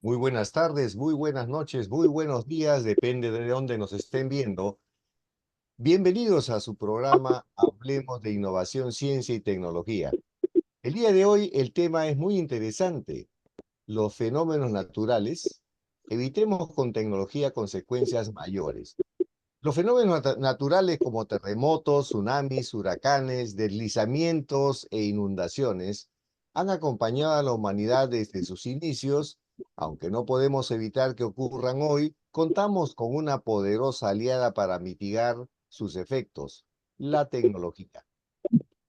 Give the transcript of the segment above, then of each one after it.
Muy buenas tardes, muy buenas noches, muy buenos días, depende de dónde nos estén viendo. Bienvenidos a su programa Hablemos de Innovación, Ciencia y Tecnología. El día de hoy el tema es muy interesante, los fenómenos naturales. Evitemos con tecnología consecuencias mayores. Los fenómenos naturales como terremotos, tsunamis, huracanes, deslizamientos e inundaciones han acompañado a la humanidad desde sus inicios. Aunque no podemos evitar que ocurran hoy, contamos con una poderosa aliada para mitigar sus efectos, la tecnología.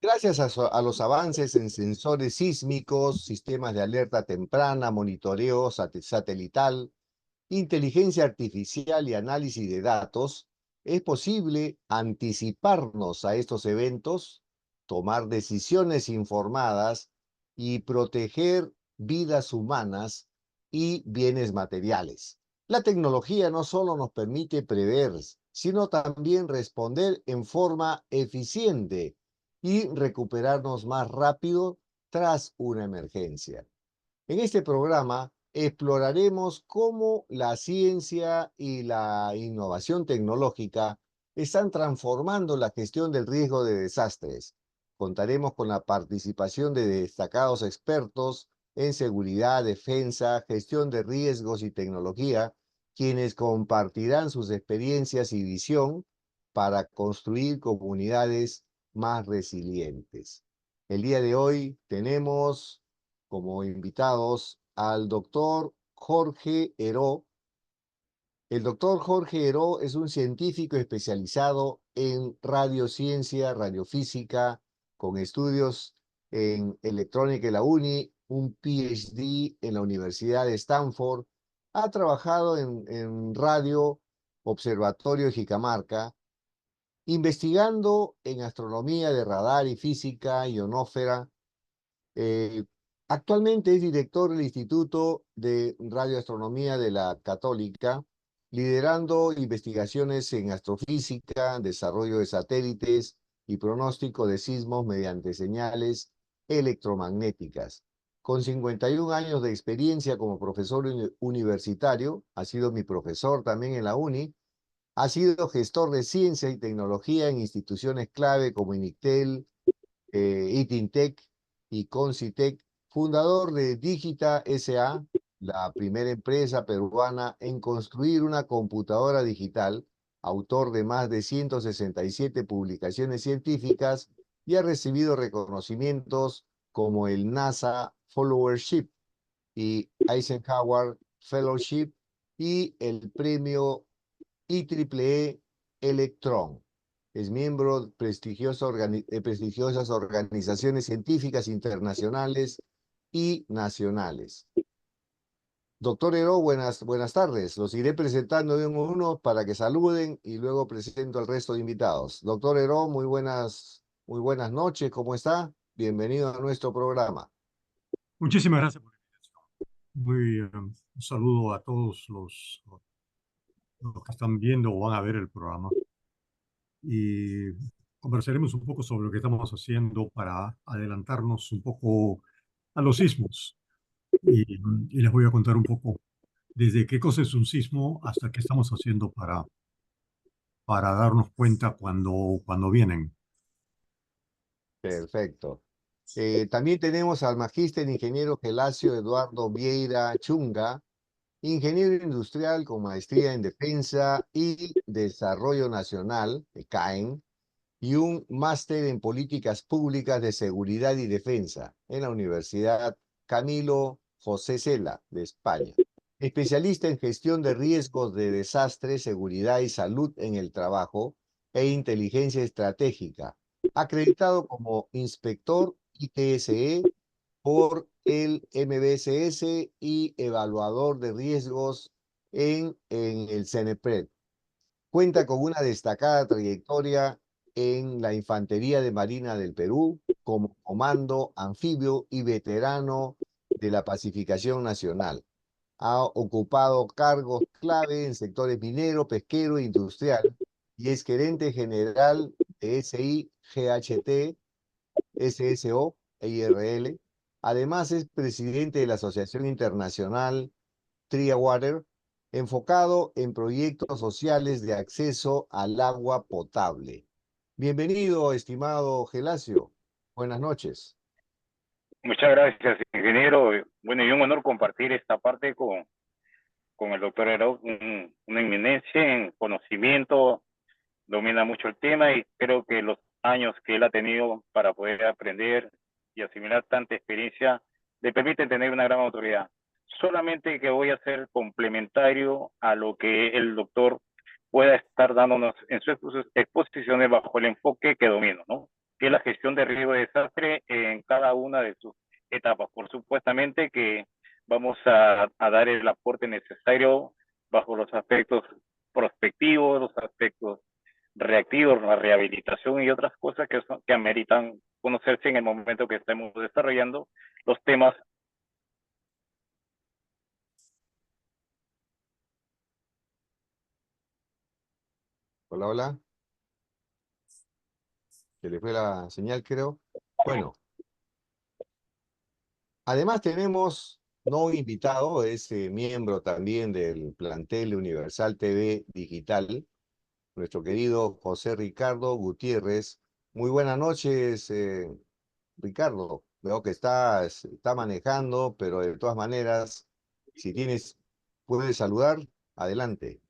Gracias a los avances en sensores sísmicos, sistemas de alerta temprana, monitoreo satelital, inteligencia artificial y análisis de datos, es posible anticiparnos a estos eventos, tomar decisiones informadas y proteger vidas humanas y bienes materiales. La tecnología no solo nos permite prever, sino también responder en forma eficiente y recuperarnos más rápido tras una emergencia. En este programa exploraremos cómo la ciencia y la innovación tecnológica están transformando la gestión del riesgo de desastres. Contaremos con la participación de destacados expertos en seguridad, defensa, gestión de riesgos y tecnología, quienes compartirán sus experiencias y visión para construir comunidades más resilientes. El día de hoy tenemos como invitados al doctor Jorge Heró. El doctor Jorge Heró es un científico especializado en radiociencia, radiofísica, con estudios en electrónica en la UNI, un PhD en la Universidad de Stanford. Ha trabajado en Radio Observatorio de Jicamarca, investigando en astronomía de radar y física ionósfera. eh, Actualmente es director del Instituto de Radioastronomía de la Católica, liderando investigaciones en astrofísica, desarrollo de satélites y pronóstico de sismos mediante señales electromagnéticas. Con 51 años de experiencia como profesor universitario, ha sido mi profesor también en la UNI, ha sido gestor de ciencia y tecnología en instituciones clave como INICTEL, ITINTEC y CONCITEC, fundador de Digita SA, la primera empresa peruana en construir una computadora digital, autor de más de 167 publicaciones científicas y ha recibido reconocimientos como el NASA Followership y Eisenhower Fellowship y el premio IEEE Electron. Es miembro de prestigiosas organizaciones científicas internacionales y nacionales. Doctor Heró, buenas tardes. Los iré presentando de uno a uno para que saluden y luego presento al resto de invitados. Doctor Heró, muy buenas noches. ¿Cómo está? Bienvenido a nuestro programa. Muchísimas gracias por la invitación. Un saludo a todos los que están viendo o van a ver el programa. Y conversaremos un poco sobre lo que estamos haciendo para adelantarnos un poco a los sismos. Y les voy a contar un poco desde qué cosa es un sismo hasta qué estamos haciendo para darnos cuenta cuando vienen. Perfecto. También tenemos al magíster ingeniero Gelacio Eduardo Vieira Chunga, ingeniero industrial con maestría en defensa y desarrollo nacional, CAEN, y un máster en políticas públicas de seguridad y defensa en la Universidad Camilo José Cela de España. Especialista en gestión de riesgos de desastre, seguridad y salud en el trabajo e inteligencia estratégica. Acreditado como inspector ITSE por el MBSS y evaluador de riesgos en el CENEPRED. Cuenta con una destacada trayectoria en la Infantería de Marina del Perú como comando anfibio y veterano de la Pacificación Nacional. Ha ocupado cargos clave en sectores minero, pesquero e industrial y es gerente general de SI, GHT, SSO e IRL. Además es presidente de la Asociación Internacional Tria Water, enfocado en proyectos sociales de acceso al agua potable. Bienvenido, estimado Gelacio. Buenas noches. Muchas gracias, ingeniero. Bueno, y un honor compartir esta parte con el doctor Heró, una eminencia en conocimiento, domina mucho el tema y creo que los años que él ha tenido para poder aprender y asimilar tanta experiencia le permiten tener una gran autoridad. Solamente que voy a ser complementario a lo que el doctor pueda estar dándonos en sus exposiciones bajo el enfoque que domino, ¿no? Que es la gestión de riesgo de desastre en cada una de sus etapas. Por supuestamente que vamos a dar el aporte necesario bajo los aspectos prospectivos, los aspectos reactivos, la rehabilitación y otras cosas que ameritan conocerse en el momento que estemos desarrollando los temas. Hola, hola. Se le fue la señal, creo. Bueno, además tenemos no invitado, es miembro también del plantel Universal TV Digital, nuestro querido José Ricardo Gutiérrez. Muy buenas noches, Ricardo. Veo que está manejando, pero de todas maneras, si puedes saludar, adelante.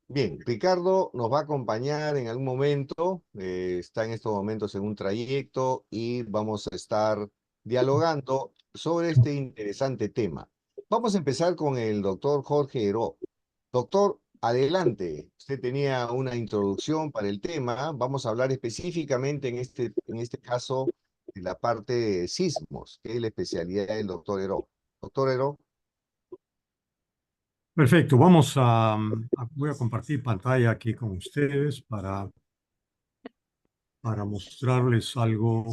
Bien, Ricardo nos va a acompañar en algún momento, está en estos momentos en un trayecto y vamos a estar dialogando sobre este interesante tema. Vamos a empezar con el doctor Jorge Heró. Doctor, adelante. Usted tenía una introducción para el tema. Vamos a hablar específicamente en este caso de la parte de sismos, que es la especialidad del doctor Heró. Doctor Heró. Perfecto, voy a compartir pantalla aquí con ustedes para mostrarles algo.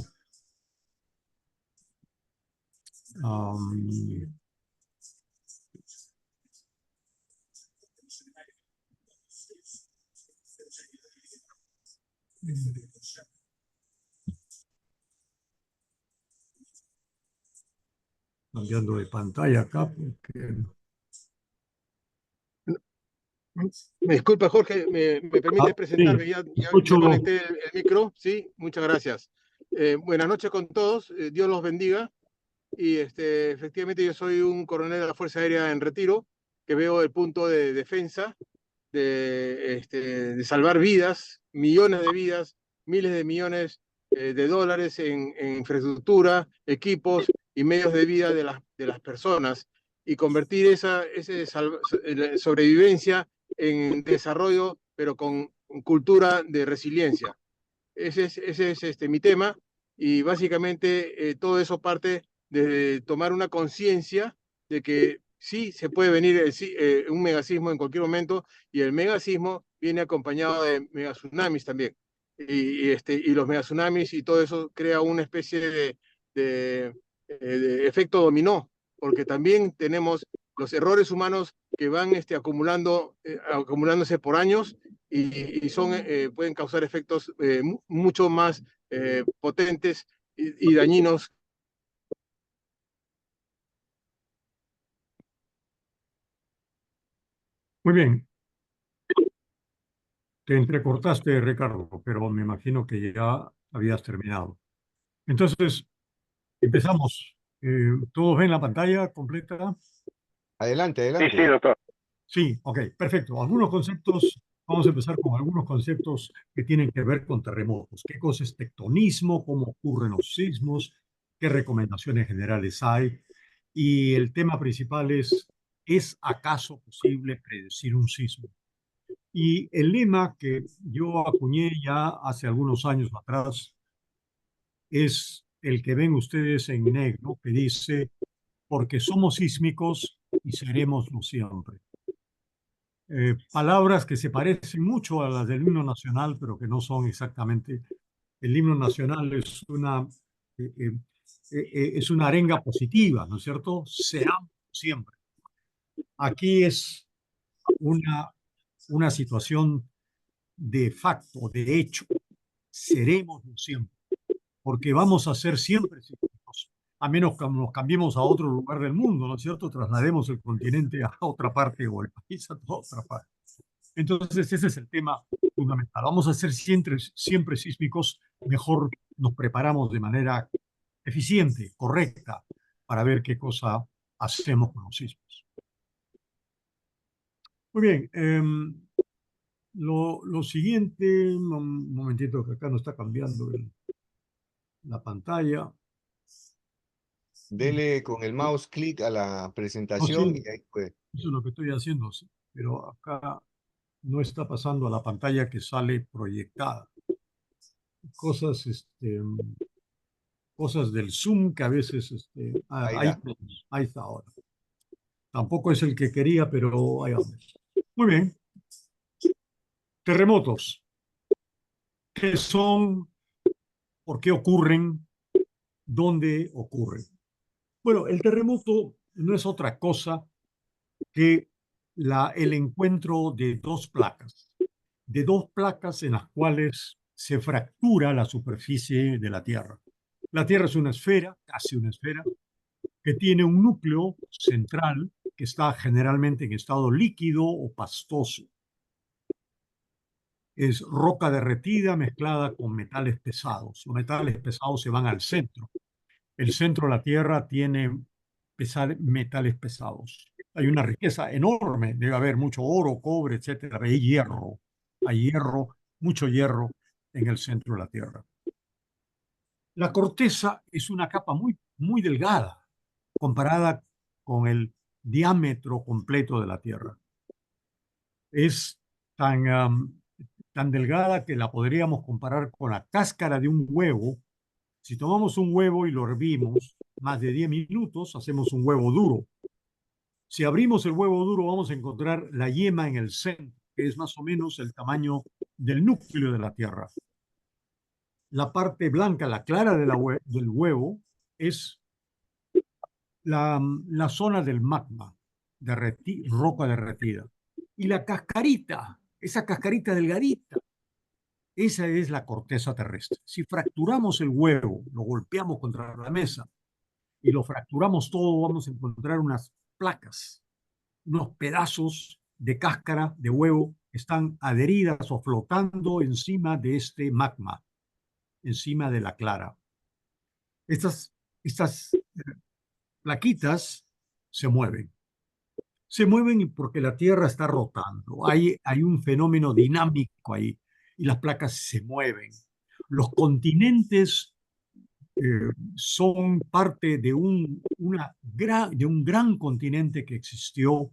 um, Cambiando de pantalla acá porque... Me disculpa, Jorge, me permite presentarme. Sí, Ya escucho. conecté el micro, sí, muchas gracias. Buenas noches con todos, Dios los bendiga. Y efectivamente yo soy un coronel de la Fuerza Aérea en retiro, que veo el punto de defensa, de salvar vidas, millones de vidas, miles de millones de dólares en infraestructura, equipos y medios de vida de las personas, y convertir esa sobrevivencia en desarrollo, pero con cultura de resiliencia. Ese es mi tema, y básicamente todo eso parte de tomar una conciencia de que sí se puede venir un megasismo en cualquier momento, y el megasismo viene acompañado de megatsunamis también. Y los megatsunamis y todo eso crea una especie de efecto dominó, porque también tenemos los errores humanos que van acumulándose por años, y pueden causar efectos mucho más potentes y dañinos. Muy bien, te entrecortaste, Ricardo, pero me imagino que ya habías terminado. Entonces, empezamos. ¿Todos ven la pantalla completa? Adelante, Sí, sí, adelante. doctor. Sí, ok, perfecto. Algunos conceptos, vamos a empezar con algunos conceptos que tienen que ver con terremotos. ¿Qué cosa es tectonismo? ¿Cómo ocurren los sismos? ¿Qué recomendaciones generales hay? Y el tema principal ¿es acaso posible predecir un sismo? Y el lema que yo acuñé ya hace algunos años atrás es el que ven ustedes en negro, que dice, porque somos sísmicos y seremoslo siempre. Palabras que se parecen mucho a las del himno nacional, pero que no son exactamente. El himno nacional es una arenga positiva, ¿no es cierto? Seamos siempre. Aquí es una, una situación de facto, de hecho. Seremos siempre, porque vamos a ser siempre sísmicos. a menos que nos cambiemos a otro lugar del mundo, ¿no es cierto? Traslademos el continente a otra parte o el país a otra parte. Entonces, ese es el tema fundamental. Vamos a ser siempre sísmicos, mejor nos preparamos de manera eficiente, correcta, para ver qué cosa hacemos con los sismos. Muy bien, lo siguiente, un momentito que acá no está cambiando la pantalla. Dele con el mouse clic a la No, presentación sí, y ahí puede. eso es lo que estoy haciendo, sí, pero acá no está pasando a la pantalla que sale proyectada. Cosas, cosas del Zoom que a veces, Ahí ahí, da. ahí está ahora. Tampoco es el que quería, pero ahí vamos. Muy bien. Terremotos. ¿Qué son? ¿Por qué ocurren? ¿Dónde ocurren? Bueno, el terremoto no es otra cosa que el encuentro de dos placas en las cuales se fractura la superficie de la Tierra. La Tierra es una esfera, casi una esfera, que tiene un núcleo central que está generalmente en estado líquido o pastoso. Es roca derretida mezclada con metales pesados. Los metales pesados se van al centro. El centro de la Tierra tiene metales pesados. Hay una riqueza enorme, debe haber mucho oro, cobre, etcétera. Hay hierro, mucho hierro en el centro de la Tierra. La corteza es una capa muy delgada comparada con el diámetro completo de la Tierra. Es tan delgada que la podríamos comparar con la cáscara de un huevo. Si tomamos un huevo y lo hervimos más de 10 minutos, hacemos un huevo duro. Si abrimos el huevo duro, vamos a encontrar la yema en el centro, que es más o menos el tamaño del núcleo de la Tierra. La parte blanca, la clara del huevo, es la zona del magma, roca derretida. Y la cascarita, esa cascarita delgadita, esa es la corteza terrestre. Si fracturamos el huevo, lo golpeamos contra la mesa y lo fracturamos todo, vamos a encontrar unas placas, unos pedazos de cáscara de huevo que están adheridas o flotando encima de este magma, encima de la clara. Estas plaquitas se mueven. Se mueven porque la Tierra está rotando. Hay un fenómeno dinámico ahí y las placas se mueven. Los continentes son parte de de un gran continente que existió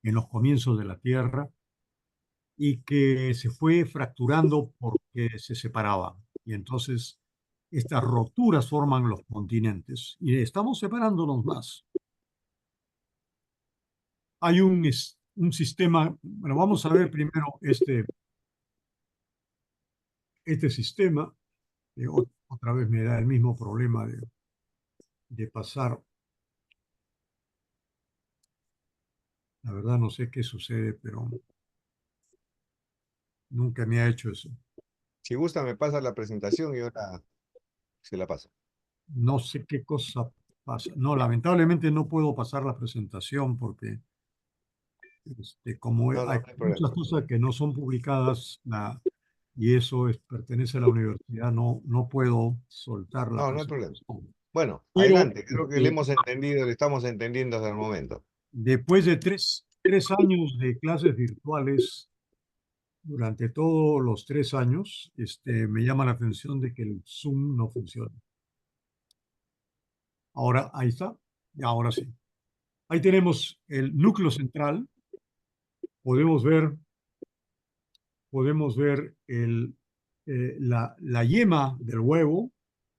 en los comienzos de la Tierra y que se fue fracturando porque se separaban. Y entonces estas roturas forman los continentes y estamos separándonos más. Hay un sistema, bueno, vamos a ver primero este sistema, que otra vez me da el mismo problema de pasar. La verdad no sé qué sucede, pero nunca me ha hecho eso. Si gusta, me pasa la presentación y ahora se la paso. No sé qué cosa pasa. No, lamentablemente no puedo pasar la presentación porque como No, no, hay no hay problema. muchas cosas que no son publicadas y eso pertenece a la universidad, no puedo soltar la No, no hay problema. presentación. Bueno, Pero adelante. Creo que le hemos entendido, le estamos entendiendo hasta el momento. después de tres años de clases virtuales, durante todos los 3 años, me llama la atención de que el Zoom no funciona. Ahora, ahí está, y ahora sí. Ahí tenemos el núcleo central. Podemos ver la yema del huevo,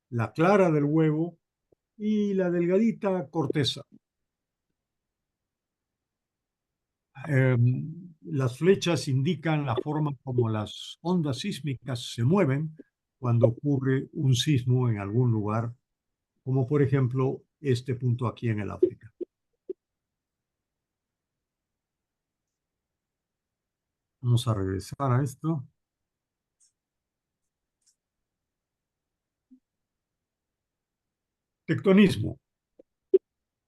la clara del huevo y la delgadita corteza. Las flechas indican la forma como las ondas sísmicas se mueven cuando ocurre un sismo en algún lugar, como por ejemplo este punto aquí en el África. Vamos a regresar a esto. Tectonismo.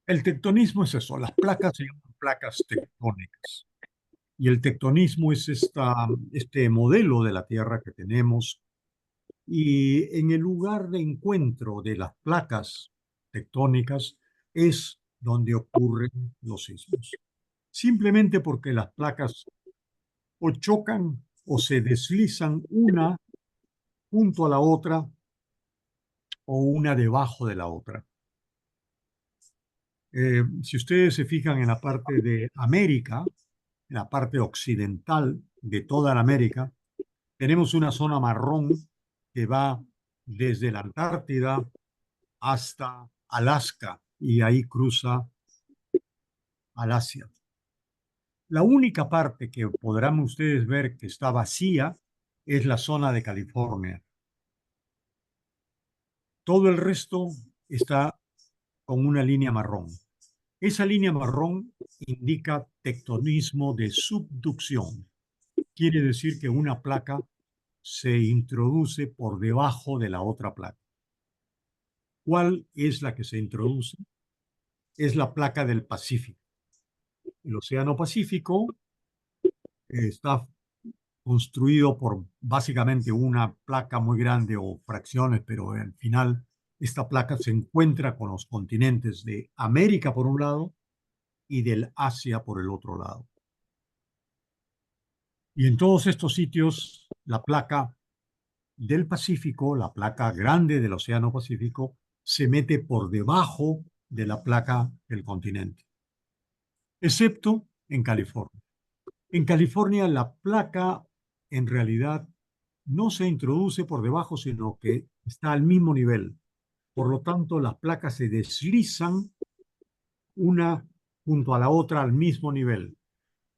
El tectonismo es eso, las placas se llaman placas tectónicas. Y el tectonismo es este modelo de la Tierra que tenemos. Y en el lugar de encuentro de las placas tectónicas es donde ocurren los sismos. Simplemente porque las placas o chocan o se deslizan una junto a la otra o una debajo de la otra. Si ustedes se fijan en la parte de América, en la parte occidental de toda la América, tenemos una zona marrón que va desde la Antártida hasta Alaska y ahí cruza al Asia. La única parte que podrán ustedes ver que está vacía es la zona de California. Todo el resto está con una línea marrón. Esa línea marrón indica tectonismo de subducción. Quiere decir que una placa se introduce por debajo de la otra placa. ¿Cuál es la que se introduce? Es la placa del Pacífico. El Océano Pacífico está construido por básicamente una placa muy grande o fracciones, pero al final esta placa se encuentra con los continentes de América por un lado y del Asia por el otro lado. Y en todos estos sitios, la placa del Pacífico, la placa grande del Océano Pacífico, se mete por debajo de la placa del continente, excepto en California. En California, la placa en realidad no se introduce por debajo, sino que está al mismo nivel. Por lo tanto, las placas se deslizan una junto a la otra al mismo nivel.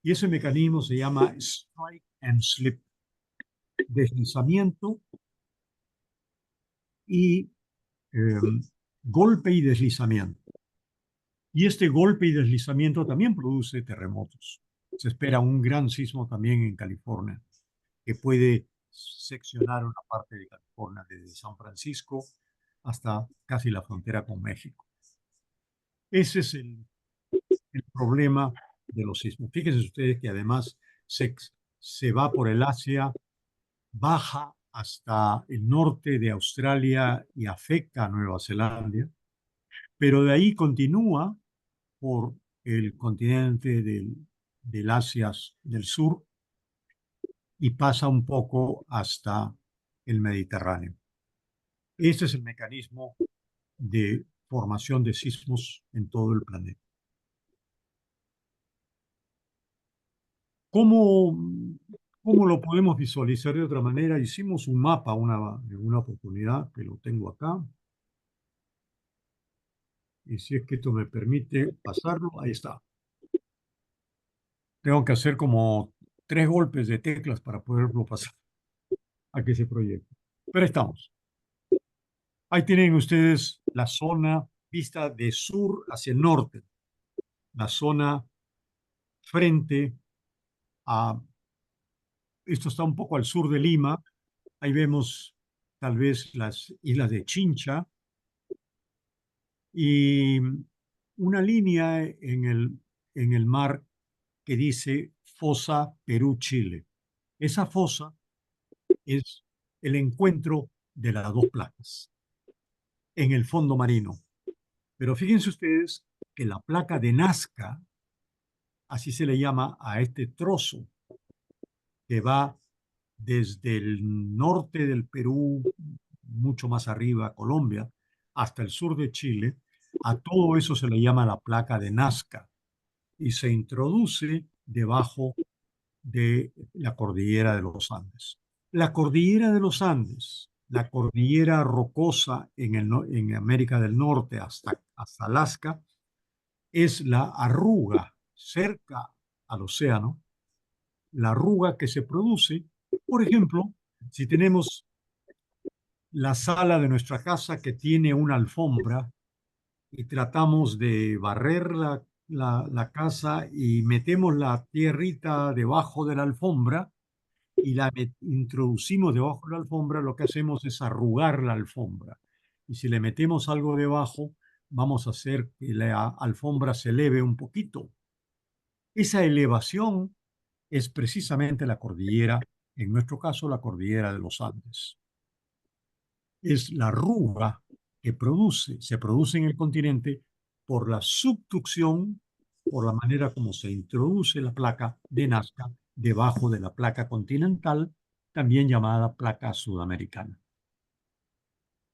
Y ese mecanismo se llama strike and slip, deslizamiento y golpe y deslizamiento. Y este golpe y deslizamiento también produce terremotos. Se espera un gran sismo también en California, que puede seccionar una parte de California desde San Francisco hasta casi la frontera con México. Ese es el problema de los sismos. Fíjense ustedes que además se va por el Asia, baja hasta el norte de Australia y afecta a Nueva Zelanda, pero de ahí continúa por el continente del Asia del Sur y pasa un poco hasta el Mediterráneo. Este es el mecanismo de formación de sismos en todo el planeta. ¿Cómo, cómo lo podemos visualizar de otra manera? Hicimos un mapa en una oportunidad, que lo tengo acá. Y si es que esto me permite pasarlo, ahí está. Tengo que hacer como 3 golpes de teclas para poderlo pasar a que se proyecte. Pero estamos. Ahí tienen ustedes la zona vista de sur hacia el norte, la zona frente a, esto está un poco al sur de Lima, ahí vemos tal vez las islas de Chincha y una línea en el mar que dice fosa Perú-Chile. Esa fosa es el encuentro de las dos placas en el fondo marino. Pero fíjense ustedes que la placa de Nazca, así se le llama a este trozo que va desde el norte del Perú, mucho más arriba, Colombia, hasta el sur de Chile, a todo eso se le llama la placa de Nazca y se introduce debajo de la cordillera de los Andes. La cordillera de los Andes, la cordillera rocosa en América del Norte hasta Alaska, es la arruga cerca al océano, la arruga que se produce, por ejemplo, si tenemos la sala de nuestra casa que tiene una alfombra y tratamos de barrer la casa y metemos la tierrita debajo de la alfombra y la introducimos debajo de la alfombra, lo que hacemos es arrugar la alfombra. Y si le metemos algo debajo, vamos a hacer que la alfombra se eleve un poquito. Esa elevación es precisamente la cordillera, en nuestro caso la cordillera de los Andes. Es la arruga que se produce en el continente por la subducción, por la manera como se introduce la placa de Nazca debajo de la placa continental, también llamada placa sudamericana.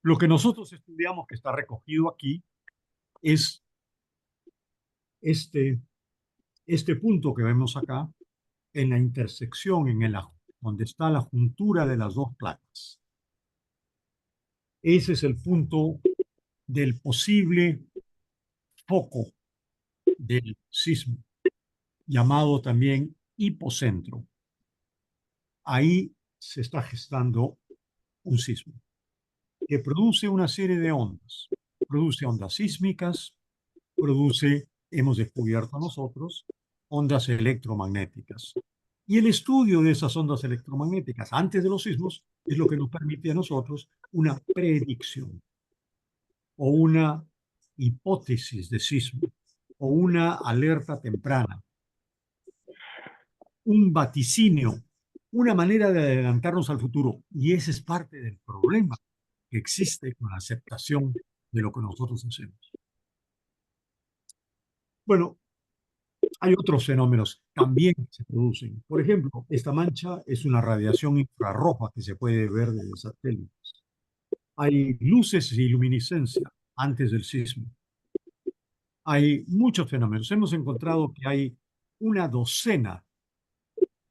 Lo que nosotros estudiamos, que está recogido aquí, es este punto que vemos acá, en la intersección, donde está la juntura de las dos placas. Ese es el punto del posible foco del sismo, llamado también hipocentro. Ahí se está gestando un sismo que produce una serie de ondas. Produce ondas sísmicas, hemos descubierto nosotros, ondas electromagnéticas. Y el estudio de esas ondas electromagnéticas antes de los sismos es lo que nos permite a nosotros una predicción o una hipótesis de sismo o una alerta temprana, un vaticinio, una manera de adelantarnos al futuro. Y ese es parte del problema que existe con la aceptación de lo que nosotros hacemos. Bueno, hay otros fenómenos también que se producen. Por ejemplo, esta mancha es una radiación infrarroja que se puede ver desde satélites. Hay luces y luminiscencia antes del sismo. Hay muchos fenómenos. Hemos encontrado que hay una docena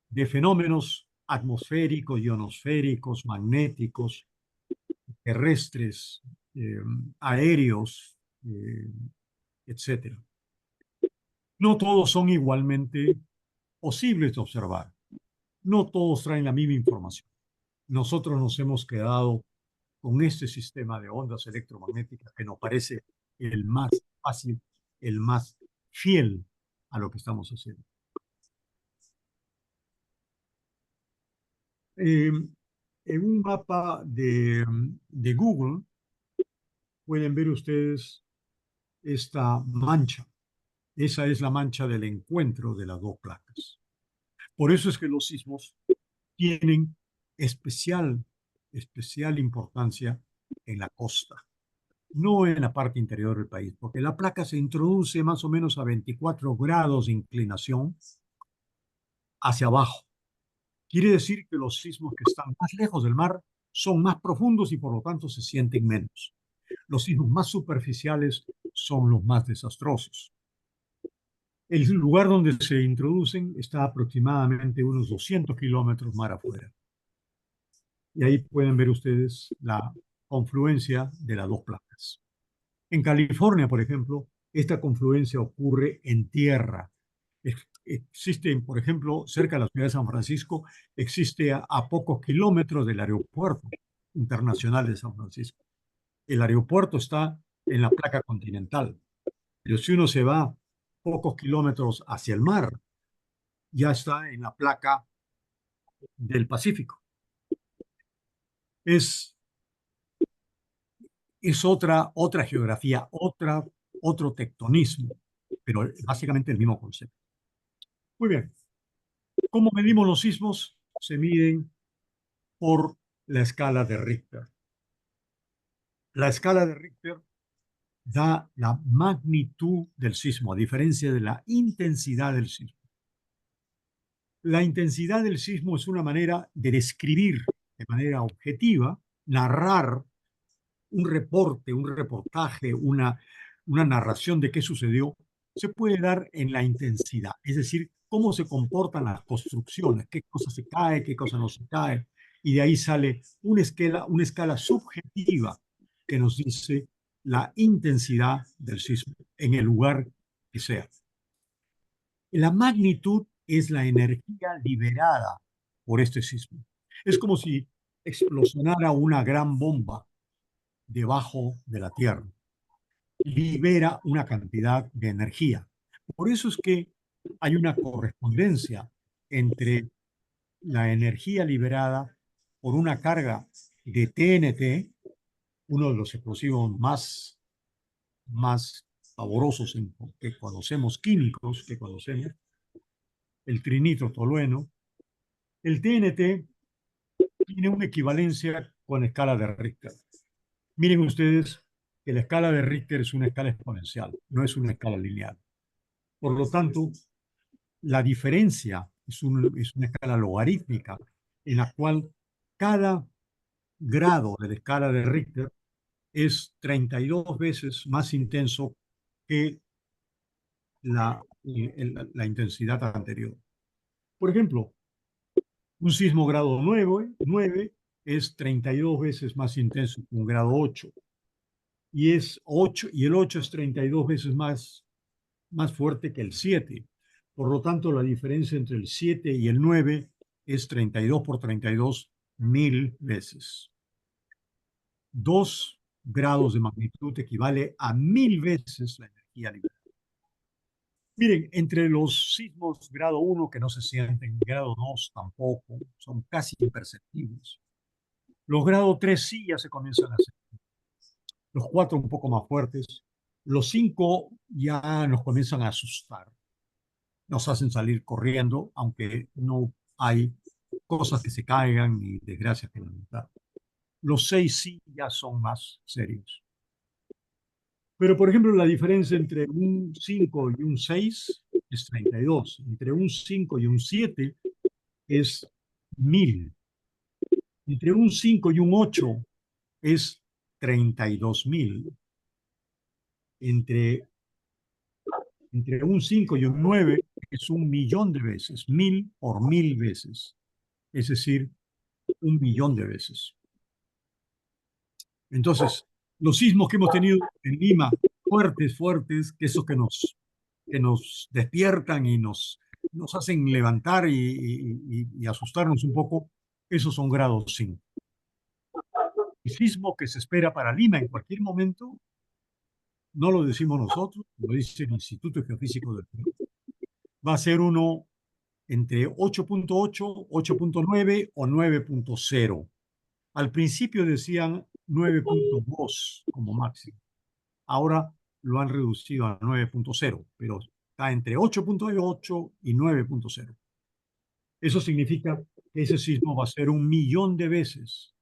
de fenómenos atmosféricos, ionosféricos, magnéticos, terrestres, aéreos, etc. No todos son igualmente posibles de observar. No todos traen la misma información. Nosotros nos hemos quedado con este sistema de ondas electromagnéticas que nos parece el más fácil, el más fiel a lo que estamos haciendo. En un mapa de Google pueden ver ustedes esta mancha. Esa es la mancha del encuentro de las dos placas. Por eso es que los sismos tienen especial importancia en la costa, no en la parte interior del país, porque la placa se introduce más o menos a 24 grados de inclinación hacia abajo. Quiere decir que los sismos que están más lejos del mar son más profundos y por lo tanto se sienten menos. Los sismos más superficiales son los más desastrosos. El lugar donde se introducen está aproximadamente unos 200 kilómetros mar afuera. Y ahí pueden ver ustedes la confluencia de las dos placas. En California, por ejemplo, esta confluencia ocurre en tierra. Existe, por ejemplo, cerca de la ciudad de San Francisco, existe a pocos kilómetros del aeropuerto internacional de San Francisco. El aeropuerto está en la placa continental, pero si uno se va pocos kilómetros hacia el mar, ya está en la placa del Pacífico. Es otra geografía, otro tectonismo, pero básicamente el mismo concepto. Muy bien. ¿Cómo medimos los sismos? Se miden por la escala de Richter. La escala de Richter da la magnitud del sismo, a diferencia de la intensidad del sismo. La intensidad del sismo es una manera de describir de manera objetiva, narrar un reporte, un reportaje, una narración de qué sucedió, se puede dar en la intensidad, es decir, cómo se comportan las construcciones, qué cosa se cae, qué cosa no se cae, y de ahí sale una escala subjetiva que nos dice la intensidad del sismo en el lugar que sea. La magnitud es la energía liberada por este sismo. Es como si explosionara una gran bomba debajo de la Tierra. Libera una cantidad de energía. Por eso es que hay una correspondencia entre la energía liberada por una carga de TNT, uno de los explosivos más más pavorosos que conocemos, químicos que conocemos, el trinitrotolueno, el TNT tiene una equivalencia con escala de Richter. Miren ustedes que la escala de Richter es una escala exponencial, no es una escala lineal. Por lo tanto, la diferencia es una escala logarítmica en la cual cada grado de la escala de Richter es 32 veces más intenso que la intensidad anterior. Por ejemplo, un sismo grado 9 es 32 veces más intenso que un grado 8. Y el 8 es 32 veces más fuerte que el 7. Por lo tanto, la diferencia entre el 7 y el 9 es 32 por 32 1000 veces. 2 grados de magnitud equivale a 1000 veces la energía liberada. Miren, entre los sismos grado 1 que no se sienten, grado 2 tampoco, son casi imperceptibles. Los grado 3 sí ya se comienzan a hacer. Los 4 un poco más fuertes. Los 5 ya nos comienzan a asustar. Nos hacen salir corriendo, aunque no hay cosas que se caigan y desgracias que lamentar. Los 6 sí ya son más serios. Pero, por ejemplo, la diferencia entre un 5 y un 6 es 32. Entre un 5 y un 7 es 1000. Entre un 5 y un 8 es 32.000. Entre un 5 y un 9 es 1.000.000 de veces, 1000 por 1000 veces, es decir, 1.000.000 de veces. Entonces, los sismos que hemos tenido en Lima, fuertes, que esos que nos despiertan y nos hacen levantar y asustarnos un poco, esos son grados 5. El sismo que se espera para Lima en cualquier momento, no lo decimos nosotros, lo dice el Instituto Geofísico del Perú, va a ser uno entre 8.8, 8.9 o 9.0. Al principio decían 9.2 como máximo. Ahora lo han reducido a 9.0, pero está entre 8.8 y 9.0. Eso significa que ese sismo va a ser 1.000.000 de veces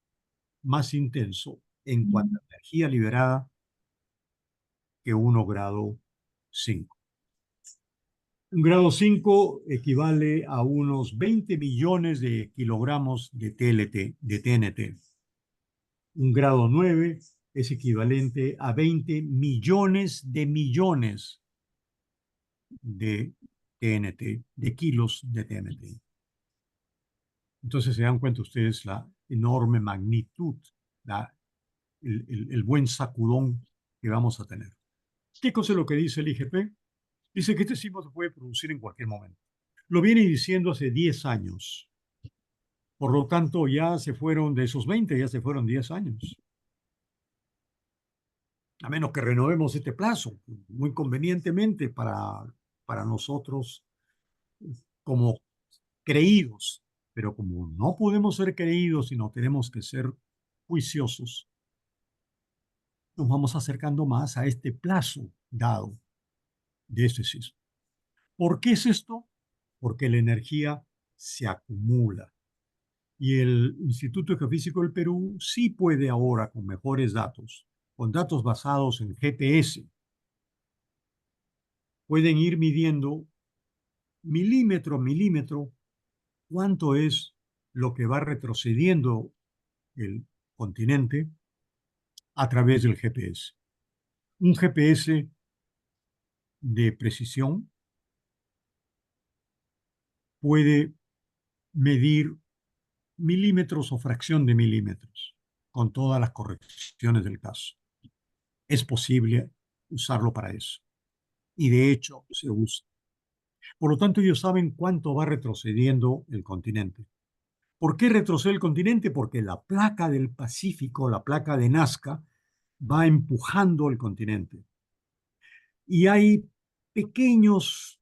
más intenso en cuanto a energía liberada que 1 grado 5. Un grado 5 equivale a unos 20 millones de kilogramos de TNT. Un grado 9 es equivalente a 20 millones de millones de TNT, de kilos de TNT. Entonces se dan cuenta ustedes la enorme magnitud, el buen sacudón que vamos a tener. ¿Qué cosa es lo que dice el IGP? Dice que este sismo se puede producir en cualquier momento. Lo viene diciendo hace 10 años. Por lo tanto, ya se fueron de esos 20, ya se fueron 10 años. A menos que renovemos este plazo, muy convenientemente para nosotros como creídos. Pero como no podemos ser creídos, sino tenemos que ser juiciosos, nos vamos acercando más a este plazo dado de este sismo. ¿Por qué es esto? Porque la energía se acumula. Y el Instituto Geofísico del Perú sí puede ahora, con mejores datos, con datos basados en GPS, pueden ir midiendo milímetro a milímetro cuánto es lo que va retrocediendo el continente a través del GPS. Un GPS de precisión puede medir milímetros o fracción de milímetros con todas las correcciones del caso. Es posible usarlo para eso. Y de hecho se usa. Por lo tanto, ellos saben cuánto va retrocediendo el continente. ¿Por qué retrocede el continente? Porque la placa del Pacífico, la placa de Nazca, va empujando el continente. Y hay pequeños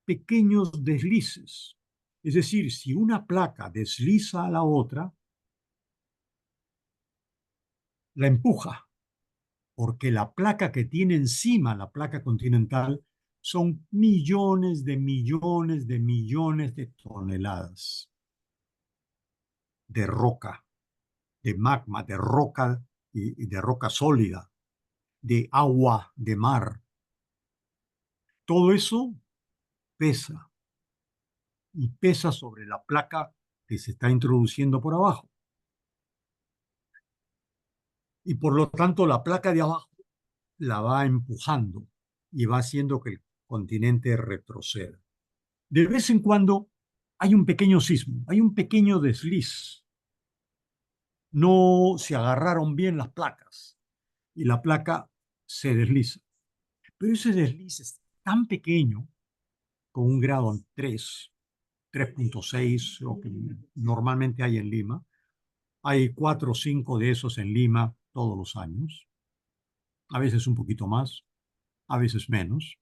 deslices. Es decir, si una placa desliza a la otra, la empuja. porque la placa que tiene encima, la placa continental, son millones de millones de millones de toneladas de roca, de magma, de roca y de roca sólida, de agua, de mar. Todo eso pesa y pesa sobre la placa que se está introduciendo por abajo. Y por lo tanto la placa de abajo la va empujando y va haciendo que el continente retroceda. De vez en cuando hay un pequeño sismo, hay un pequeño desliz. No se agarraron bien las placas y la placa se desliza. Pero ese desliz es tan pequeño, con un grado 3, 3.6, lo que normalmente hay en Lima. Hay 4 o 5 de esos en Lima todos los años. A veces un poquito más, a veces menos.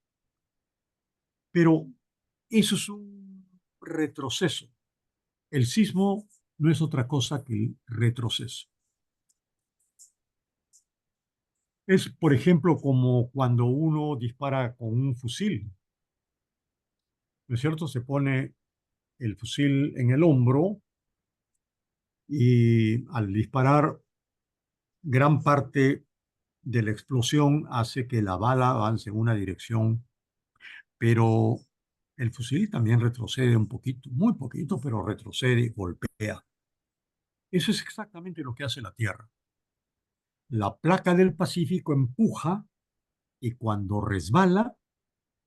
Pero eso es un retroceso. El sismo no es otra cosa que el retroceso. Es, por ejemplo, como cuando uno dispara con un fusil. ¿No es cierto? Se pone el fusil en el hombro y al disparar, gran parte de la explosión hace que la bala avance en una dirección, pero el fusil también retrocede un poquito, muy poquito, pero retrocede y golpea. Eso es exactamente lo que hace la Tierra. La placa del Pacífico empuja y cuando resbala,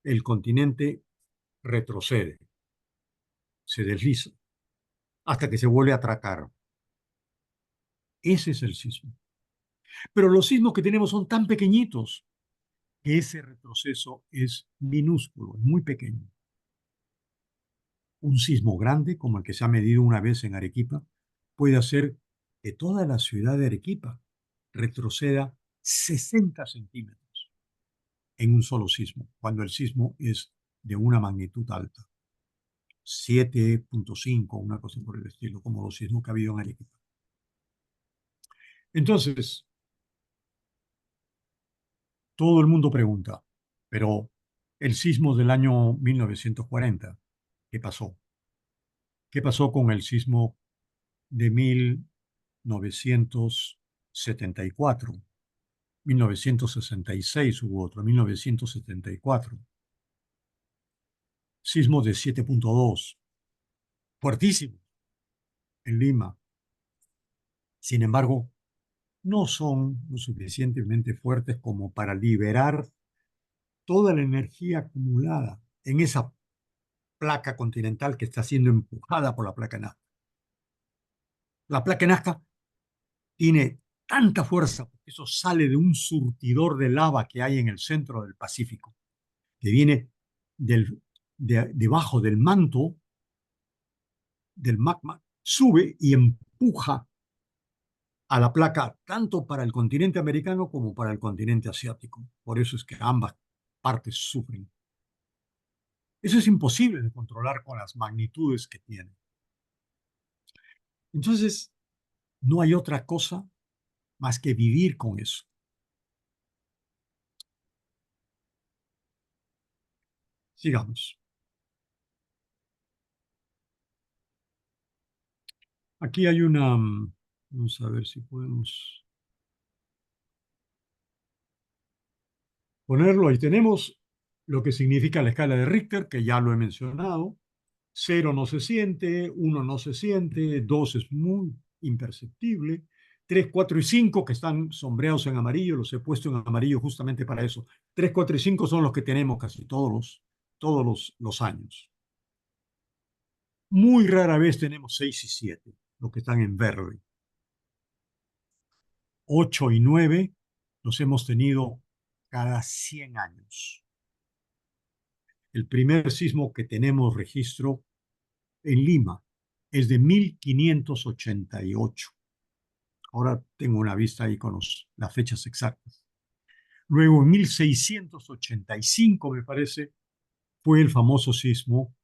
el continente retrocede, se desliza, hasta que se vuelve a atracar. Ese es el sismo. Pero los sismos que tenemos son tan pequeñitos que ese retroceso es minúsculo, muy pequeño. Un sismo grande, como el que se ha medido una vez en Arequipa, puede hacer que toda la ciudad de Arequipa retroceda 60 centímetros en un solo sismo, cuando el sismo es de una magnitud alta, 7.5, una cosa por el estilo, como los sismos que ha habido en Arequipa. Entonces, todo el mundo pregunta, pero el sismo del año 1940, ¿qué pasó? ¿Qué pasó con el sismo de 1974? 1966 hubo otro, 1974. Sismo de 7.2, fuertísimo, en Lima. Sin embargo, no son lo suficientemente fuertes como para liberar toda la energía acumulada en esa placa continental que está siendo empujada por la placa Nazca. La placa Nazca tiene tanta fuerza, porque eso sale de un surtidor de lava que hay en el centro del Pacífico, que viene debajo del manto del magma, sube y empuja a la placa tanto para el continente americano como para el continente asiático. Por eso es que ambas partes sufren. Eso es imposible de controlar con las magnitudes que tiene. Entonces, no hay otra cosa más que vivir con eso. Sigamos. Aquí hay una... Vamos a ver si podemos ponerlo. Ahí tenemos lo que significa la escala de Richter, que ya lo he mencionado. 0 no se siente, 1 no se siente, 2 es muy imperceptible, 3, 4 y 5 que están sombreados en amarillo, los he puesto en amarillo justamente para eso. 3, 4 y 5 son los que tenemos casi todos los años. Muy rara vez tenemos 6 y 7, los que están en verde. 8 y 9 los hemos tenido cada 100 años. El primer sismo que tenemos registro en Lima es de 1588. Ahora tengo una vista ahí con las fechas exactas. Luego, en 1685, me parece, fue el famoso sismo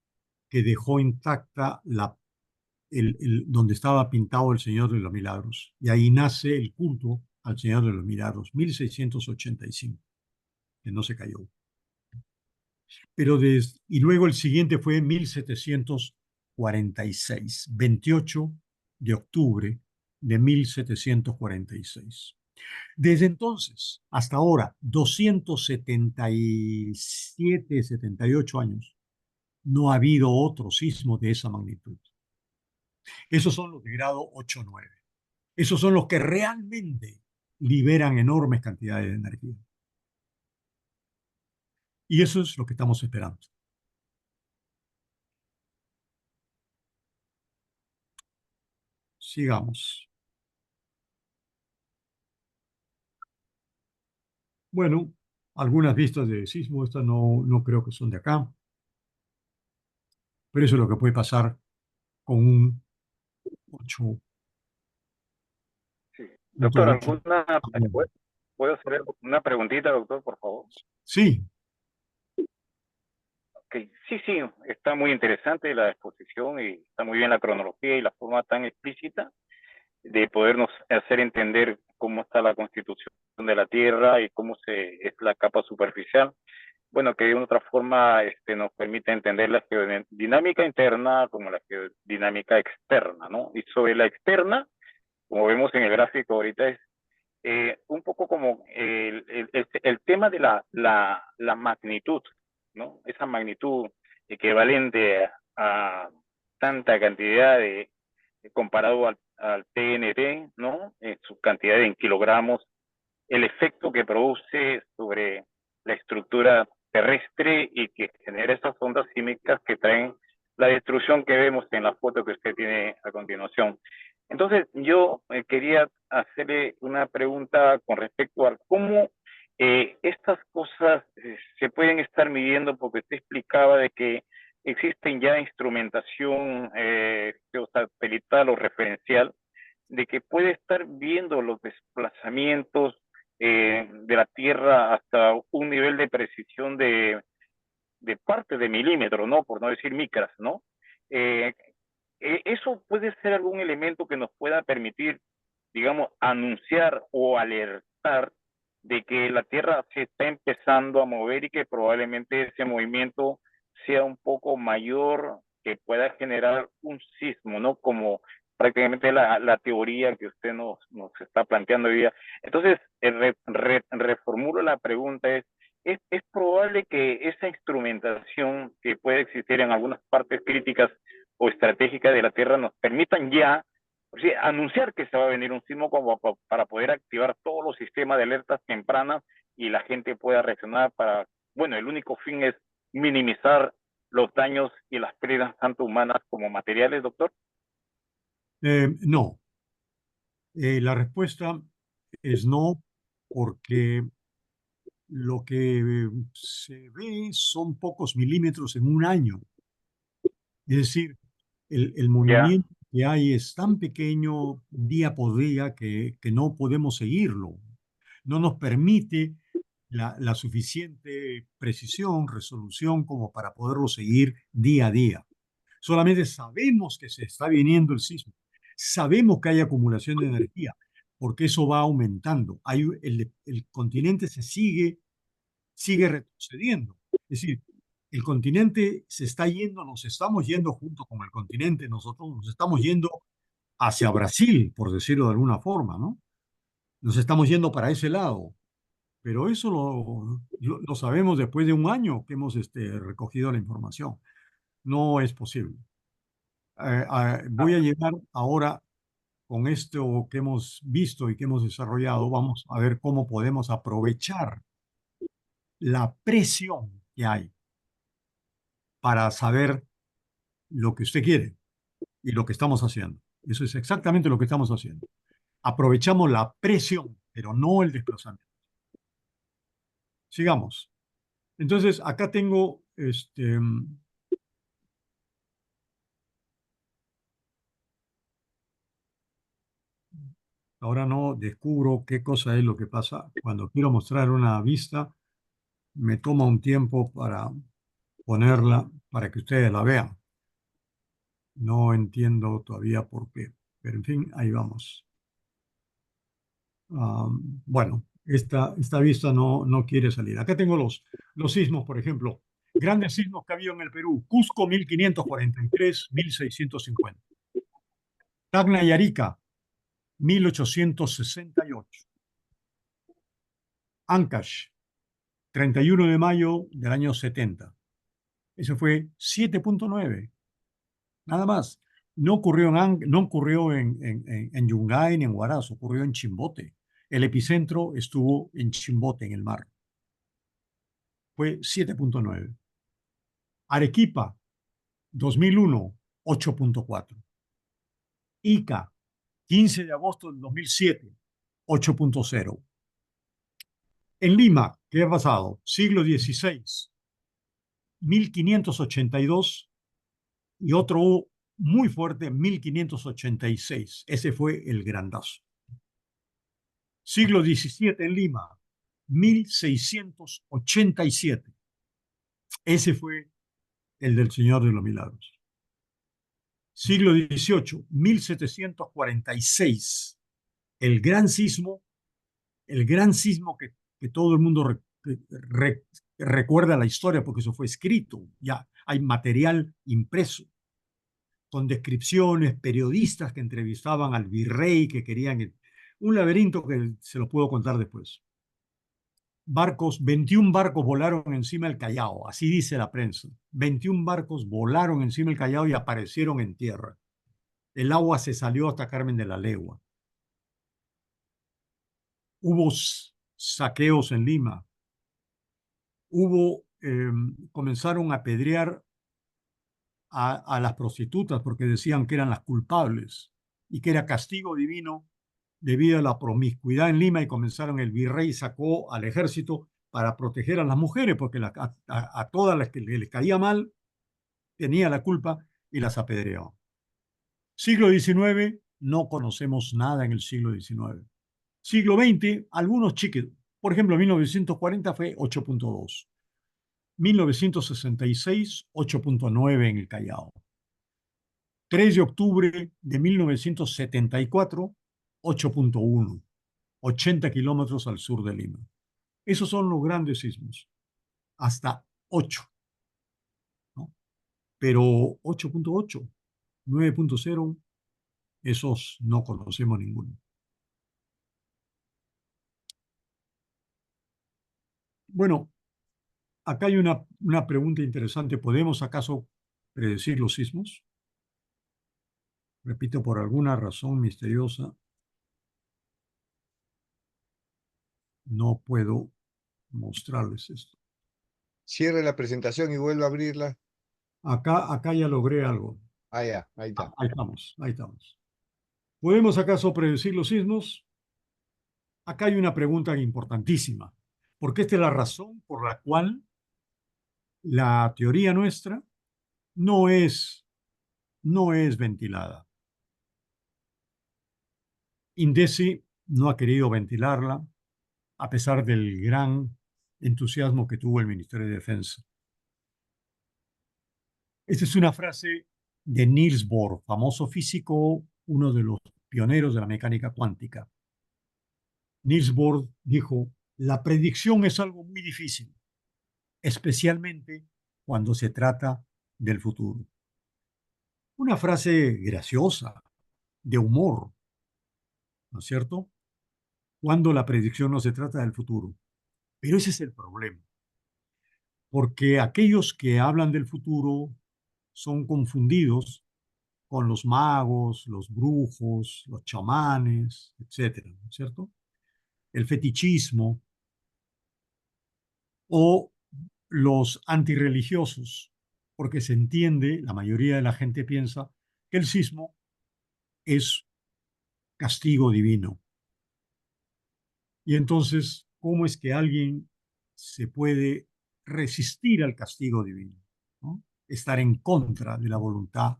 que dejó intacta donde estaba pintado el Señor de los Milagros. Y ahí nace el culto al Señor de los Milagros, 1685, que no se cayó. Y luego el siguiente fue 1746, 28 de octubre de 1746. Desde entonces hasta ahora, 277, 78 años, no ha habido otro sismo de esa magnitud. Esos son los de grado 8 o 9. Esos son los que realmente liberan enormes cantidades de energía. Y eso es lo que estamos esperando. Sigamos. Bueno, algunas vistas de sismo, estas no creo que son de acá, pero eso es lo que puede pasar con un 8. Sí. Punto Doctor, 8. ¿puedo hacer una preguntita, doctor, por favor? Sí, Okay. Sí, sí, está muy interesante la exposición y está muy bien la cronología y la forma tan explícita de podernos hacer entender cómo está la constitución de la Tierra y cómo es la capa superficial. Bueno, que de una otra forma nos permite entender la geodinámica interna como la geodinámica externa, ¿no? Y sobre la externa, como vemos en el gráfico ahorita, es un poco como el tema de la magnitud, ¿no? Esa magnitud equivalente a tanta cantidad comparado al TNT, ¿no? Su cantidad en kilogramos, el efecto que produce sobre la estructura terrestre y que genera esas ondas sísmicas que traen la destrucción que vemos en la foto que usted tiene a continuación. Entonces, yo quería hacerle una pregunta con respecto a cómo estas cosas se pueden estar midiendo, porque usted explicaba de que existen ya instrumentación geosatelital o referencial de que puede estar viendo los desplazamientos de la Tierra hasta un nivel de precisión de parte de milímetro, ¿no? Por no decir micras, ¿no? Eh, eso puede ser algún elemento que nos pueda permitir, digamos, anunciar o alertar de que la Tierra se está empezando a mover y que probablemente ese movimiento sea un poco mayor, que pueda generar un sismo, ¿no? Como prácticamente la teoría que usted nos está planteando hoy día. Entonces, reformulo la pregunta, es probable que esa instrumentación que puede existir en algunas partes críticas o estratégicas de la Tierra nos permitan ya, o sea, anunciar que se va a venir un sismo como para poder activar todos los sistemas de alertas tempranas y la gente pueda reaccionar para, bueno, el único fin es minimizar los daños y las pérdidas tanto humanas como materiales, doctor? no. La respuesta es no, porque lo que se ve son pocos milímetros en un año. Es decir, el Ya, movimiento que hay es tan pequeño día por día que no podemos seguirlo. No nos permite la suficiente precisión, resolución como para poderlo seguir día a día. Solamente sabemos que se está viniendo el sismo. Sabemos que hay acumulación de energía, porque eso va aumentando. El continente sigue retrocediendo. Es decir, el continente se está yendo, nos estamos yendo junto con el continente, nosotros nos estamos yendo hacia Brasil, por decirlo de alguna forma, ¿no? Nos estamos yendo para ese lado. Pero eso lo sabemos después de un año que hemos recogido la información. No es posible. Voy a llegar ahora con esto que hemos visto y que hemos desarrollado, vamos a ver cómo podemos aprovechar la presión que hay para saber lo que usted quiere y lo que estamos haciendo. Eso es exactamente lo que estamos haciendo. Aprovechamos la presión, pero no el desplazamiento. Sigamos. Entonces, acá tengo ahora no descubro qué cosa es lo que pasa. Cuando quiero mostrar una vista, me toma un tiempo para ponerla para que ustedes la vean. No entiendo todavía por qué, pero en fin, ahí vamos. Bueno, esta vista no quiere salir. Acá tengo los sismos, por ejemplo. Grandes sismos que ha habido en el Perú. Cusco, 1543, 1650. Tacna y Arica, 1868. Ancash, 31 de mayo del año 70. Eso fue 7.9. Nada más. No ocurrió en Yungay ni en Huaraz, ocurrió en Chimbote. El epicentro estuvo en Chimbote, en el mar. Fue 7.9. Arequipa, 2001, 8.4. Ica, 15 de agosto del 2007, 8.0. En Lima, ¿qué ha pasado? Siglo XVI, 1582 y otro muy fuerte, 1586. Ese fue el grandazo. Siglo XVII en Lima, 1687. Ese fue el del Señor de los Milagros. Siglo XVIII, 1746. El gran sismo que todo el mundo recuerda la historia porque eso fue escrito. Ya hay material impreso con descripciones, periodistas que entrevistaban al virrey que querían un laberinto que se lo puedo contar después. 21 barcos volaron encima del Callao, así dice la prensa. 21 barcos volaron encima del Callao y aparecieron en tierra. El agua se salió hasta Carmen de la Legua. Hubo saqueos en Lima. Comenzaron a apedrear a las prostitutas porque decían que eran las culpables y que era castigo divino debido a la promiscuidad en Lima, y el virrey sacó al ejército para proteger a las mujeres porque a todas las que les caía mal tenía la culpa y las apedreaba. Siglo XIX, no conocemos nada en el siglo XIX. Siglo XX, algunos chiques. Por ejemplo, 1940 fue 8.2. 1966, 8.9 en el Callao. 3 de octubre de 1974, 8.1. 80 kilómetros al sur de Lima. Esos son los grandes sismos. Hasta 8. ¿No? Pero 8.8, 9.0, esos no conocemos ninguno. Bueno, acá hay una pregunta interesante. ¿Podemos acaso predecir los sismos? Repito, por alguna razón misteriosa, no puedo mostrarles esto. Cierre la presentación y vuelva a abrirla. Acá ya logré algo. Ah, ya, ahí está. Ahí estamos. ¿Podemos acaso predecir los sismos? Acá hay una pregunta importantísima, porque esta es la razón por la cual la teoría nuestra no es ventilada. INDECI no ha querido ventilarla a pesar del gran entusiasmo que tuvo el Ministerio de Defensa. Esta es una frase de Niels Bohr, famoso físico, uno de los pioneros de la mecánica cuántica. Niels Bohr dijo: la predicción es algo muy difícil, especialmente cuando se trata del futuro. Una frase graciosa, de humor, ¿no es cierto? Cuando la predicción no se trata del futuro. Pero ese es el problema, porque aquellos que hablan del futuro son confundidos con los magos, los brujos, los chamanes, etcétera, ¿no es cierto? El fetichismo o los antirreligiosos, porque se entiende, la mayoría de la gente piensa que el sismo es castigo divino. Y entonces, ¿cómo es que alguien se puede resistir al castigo divino? ¿No? Estar en contra de la voluntad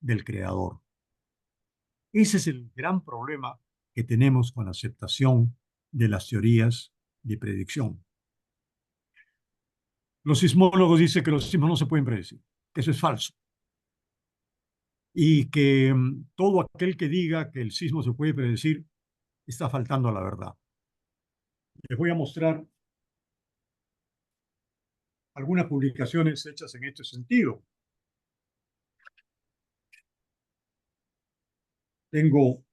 del Creador. Ese es el gran problema que tenemos con la aceptación de las teorías de predicción. Los sismólogos dicen que los sismos no se pueden predecir, que eso es falso. Y que todo aquel que diga que el sismo se puede predecir está faltando a la verdad. Les voy a mostrar algunas publicaciones hechas en este sentido. Tengo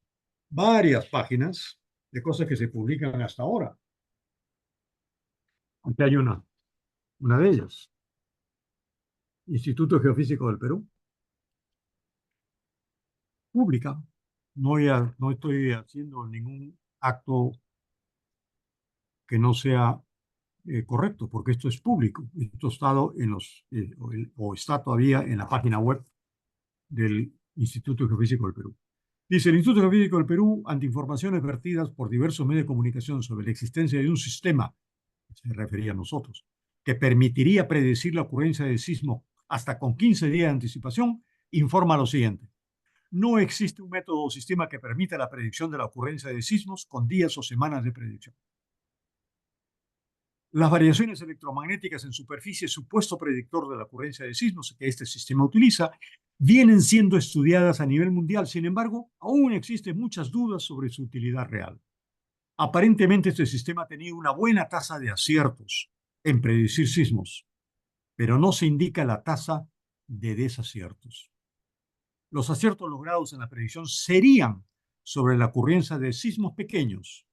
varias páginas de cosas que se publican hasta ahora. Aquí hay una de ellas. Instituto Geofísico del Perú. Pública. No estoy haciendo ningún acto que no sea correcto, porque esto es público. Esto ha estado en o está todavía en la página web del Instituto Geofísico del Perú. Dice el Instituto Geofísico del Perú, ante informaciones vertidas por diversos medios de comunicación sobre la existencia de un sistema, que se refería a nosotros, que permitiría predecir la ocurrencia de sismos hasta con 15 días de anticipación, informa lo siguiente. No existe un método o sistema que permita la predicción de la ocurrencia de sismos con días o semanas de predicción. Las variaciones electromagnéticas en superficie, supuesto predictor de la ocurrencia de sismos que este sistema utiliza, vienen siendo estudiadas a nivel mundial. Sin embargo, aún existen muchas dudas sobre su utilidad real. Aparentemente, este sistema ha tenido una buena tasa de aciertos en predecir sismos, pero no se indica la tasa de desaciertos. Los aciertos logrados en la predicción serían sobre la ocurrencia de sismos pequeños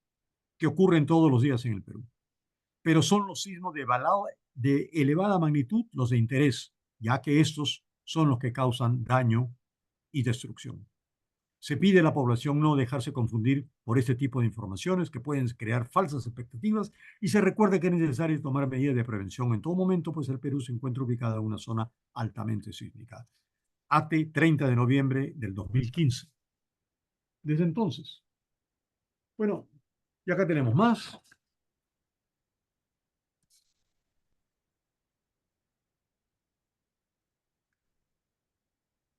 que ocurren todos los días en el Perú. Pero son los sismos de elevada magnitud los de interés, ya que estos son los que causan daño y destrucción. Se pide a la población no dejarse confundir por este tipo de informaciones que pueden crear falsas expectativas y se recuerde que es necesario tomar medidas de prevención en todo momento, pues el Perú se encuentra ubicado en una zona altamente sísmica. ATE, 30 de noviembre del 2015. Desde entonces. Bueno, y acá tenemos más.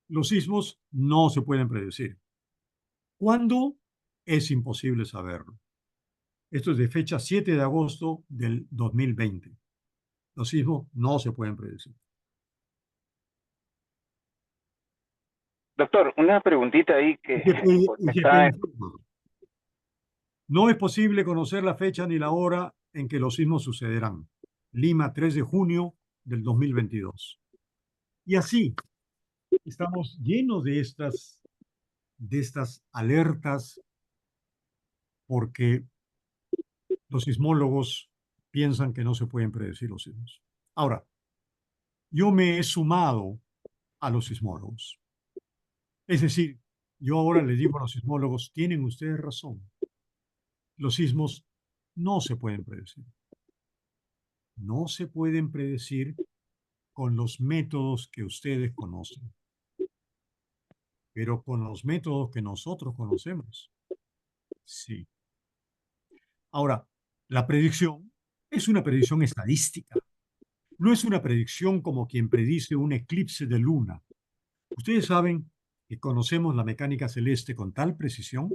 Los sismos no se pueden predecir. ¿Cuándo? Es imposible saberlo. Esto es de fecha 7 de agosto del 2020. Los sismos no se pueden predecir. Doctor, una preguntita ahí que me está... No es posible conocer la fecha ni la hora en que los sismos sucederán. Lima, 3 de junio del 2022. Y así, estamos llenos de estas alertas porque los sismólogos piensan que no se pueden predecir los sismos. Ahora, yo me he sumado a los sismólogos. Es decir, yo ahora les digo a los sismólogos, tienen ustedes razón. Los sismos no se pueden predecir. No se pueden predecir con los métodos que ustedes conocen, pero con los métodos que nosotros conocemos, sí. Ahora, la predicción es una predicción estadística. No es una predicción como quien predice un eclipse de luna. Ustedes saben que conocemos la mecánica celeste con tal precisión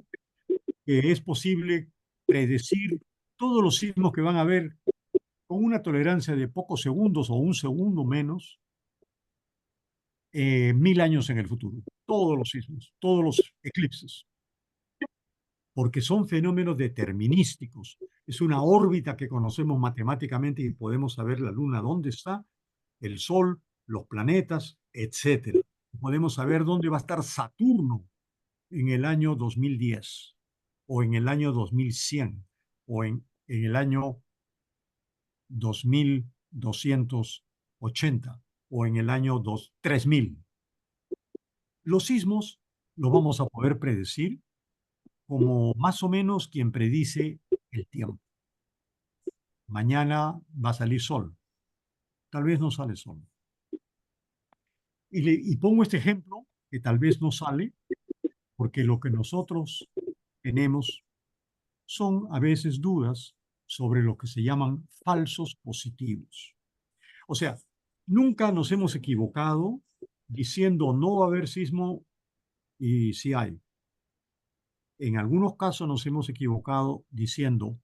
que es posible predecir todos los sismos que van a haber con una tolerancia de pocos segundos o un segundo menos, 1000 años en el futuro. Todos los sismos, todos los eclipses. Porque son fenómenos determinísticos. Es una órbita que conocemos matemáticamente y podemos saber la Luna dónde está, el Sol, los planetas, etc. Podemos saber dónde va a estar Saturno en el año 2010, o en el año 2100, o en el año 2280, o en el año 3000. Los sismos los vamos a poder predecir como más o menos quien predice el tiempo. Mañana va a salir sol. Tal vez no sale sol. Y pongo este ejemplo que tal vez no sale porque lo que nosotros tenemos son a veces dudas sobre lo que se llaman falsos positivos. O sea, nunca nos hemos equivocado diciendo no va a haber sismo y sí hay. En algunos casos nos hemos equivocado diciendo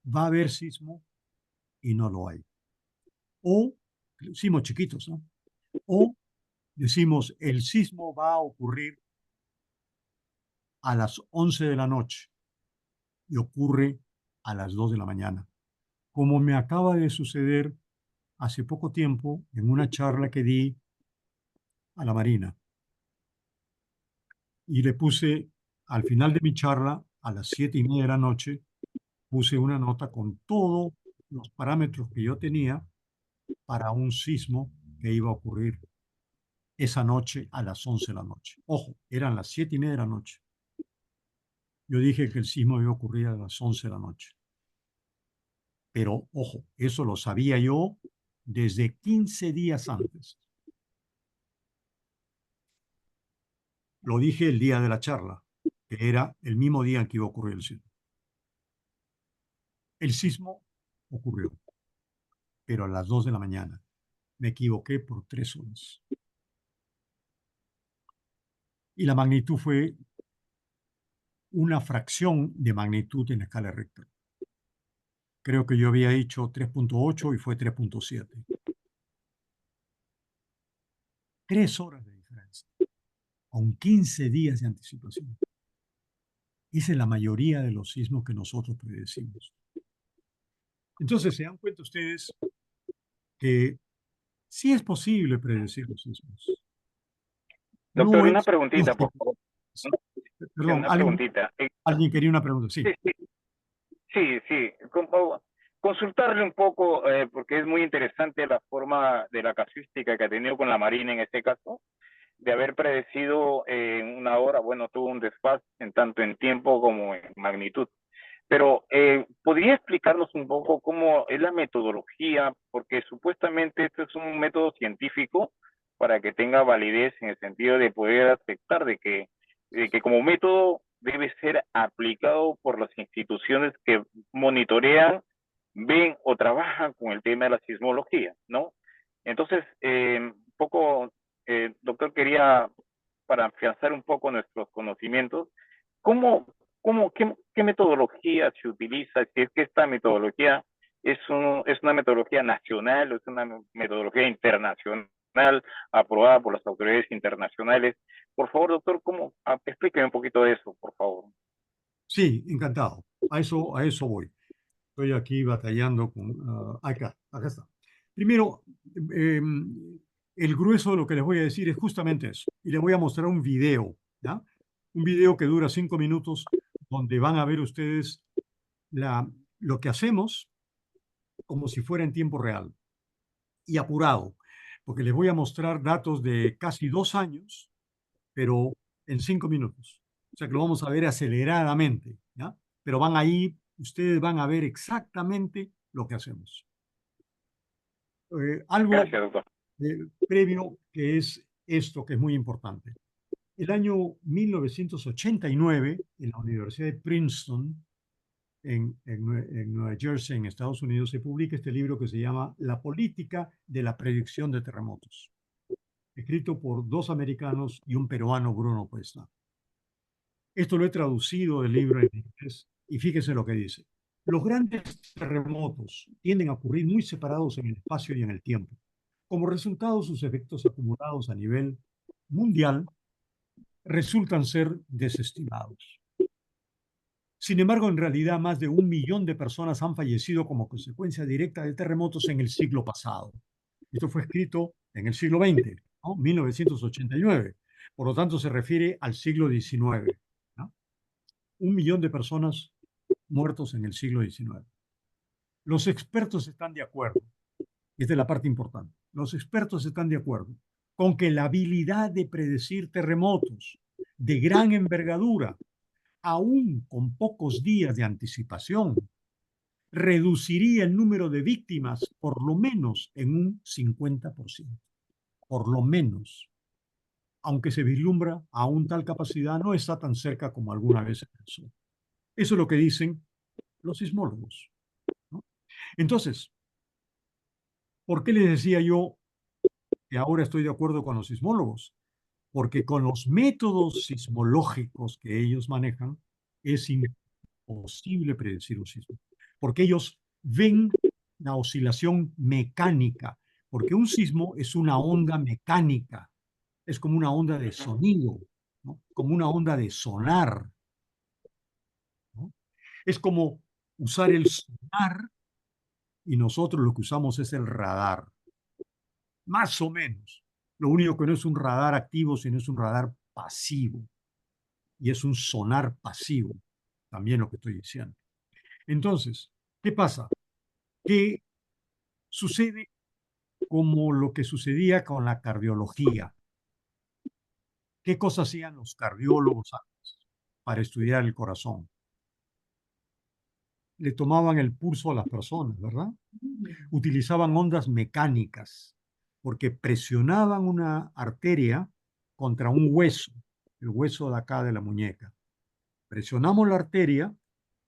va a haber sismo y no lo hay. O sismos chiquitos, ¿no? O decimos el sismo va a ocurrir a las 11 de la noche y ocurre a las 2 de la mañana. Como me acaba de suceder hace poco tiempo en una charla que di a la Marina. Y le puse, al final de mi charla, a las 7:30 de la noche, puse una nota con todos los parámetros que yo tenía para un sismo que iba a ocurrir esa noche a las 11 de la noche. Ojo, eran las 7:30 de la noche. Yo dije que el sismo iba a ocurrir a las 11 de la noche. Pero, ojo, eso lo sabía yo desde 15 días antes. Lo dije el día de la charla, que era el mismo día en que iba a ocurrir el sismo. El sismo ocurrió, pero a las 2 de la mañana. Me equivoqué por 3 horas. Y la magnitud fue una fracción de magnitud en escala Richter. Creo que yo había dicho 3.8 y fue 3.7. 3 horas de diferencia, con 15 días de anticipación. Esa es la mayoría de los sismos que nosotros predecimos. Entonces, se dan cuenta ustedes que sí es posible predecir los sismos. Doctor, No una es preguntita, por favor. Perdón, Una preguntita. alguien quería una pregunta. Sí. Sí. Consultarle un poco, porque es muy interesante la forma de la casuística que ha tenido con la Marina en este caso, de haber predecido en una hora, bueno, tuvo un desfase en tanto en tiempo como en magnitud. Pero, ¿podría explicarnos un poco cómo es la metodología? Porque supuestamente esto es un método científico para que tenga validez en el sentido de poder aceptar de que como método debe ser aplicado por las instituciones que monitorean, ven o trabajan con el tema de la sismología, ¿no? Entonces, un poco, doctor, quería, para afianzar un poco nuestros conocimientos, ¿cómo, qué metodología se utiliza? Si es que esta metodología es una metodología nacional o es una metodología internacional aprobada por las autoridades internacionales. Por favor, doctor, explíqueme un poquito de eso, por favor. Sí, encantado. A eso voy. Estoy aquí batallando con... acá está. Primero, el grueso de lo que les voy a decir es justamente eso. Y les voy a mostrar un video, ¿ya? Un video que dura 5 minutos, donde van a ver ustedes lo que hacemos como si fuera en tiempo real y apurado, porque les voy a mostrar datos de casi 2 años, pero en 5 minutos. O sea que lo vamos a ver aceleradamente, ¿ya? Pero ustedes van a ver exactamente lo que hacemos. Algo Gracias, doctor. previo que es esto, que es muy importante. El año 1989, en la Universidad de Princeton, en Nueva Jersey, en Estados Unidos, se publica este libro que se llama La política de la predicción de terremotos, escrito por 2 americanos y un peruano, Bruno Puesta. Esto lo he traducido del libro en inglés y fíjense lo que dice. Los grandes terremotos tienden a ocurrir muy separados en el espacio y en el tiempo. Como resultado, sus efectos acumulados a nivel mundial resultan ser desestimados. Sin embargo, en realidad, más de 1 millón de personas han fallecido como consecuencia directa de terremotos en el siglo pasado. Esto fue escrito en el siglo XX, ¿no? 1989. Por lo tanto, se refiere al siglo XIX. 1 millón de personas muertos en el siglo XIX. Los expertos están de acuerdo, esta es la parte importante, los expertos están de acuerdo con que la habilidad de predecir terremotos de gran envergadura, aún con pocos días de anticipación, reduciría el número de víctimas por lo menos en un 50%. Por lo menos. Aunque se vislumbra aún tal capacidad, no está tan cerca como alguna vez se pensó. Eso es lo que dicen los sismólogos, ¿no? Entonces, ¿por qué les decía yo que ahora estoy de acuerdo con los sismólogos? Porque con los métodos sismológicos que ellos manejan, es imposible predecir un sismo. Porque ellos ven la oscilación mecánica, porque un sismo es una onda mecánica, es como una onda de sonido, ¿no? Como una onda de sonar, ¿no? Es como usar el sonar y nosotros lo que usamos es el radar. Más o menos. Lo único que no es un radar activo, sino es un radar pasivo. Y es un sonar pasivo. También lo que estoy diciendo. Entonces, ¿qué pasa? Que sucede como lo que sucedía con la cardiología. ¿Qué cosas hacían los cardiólogos antes para estudiar el corazón? Le tomaban el pulso a las personas, ¿verdad? Utilizaban ondas mecánicas porque presionaban una arteria contra un hueso, el hueso de acá de la muñeca. Presionamos la arteria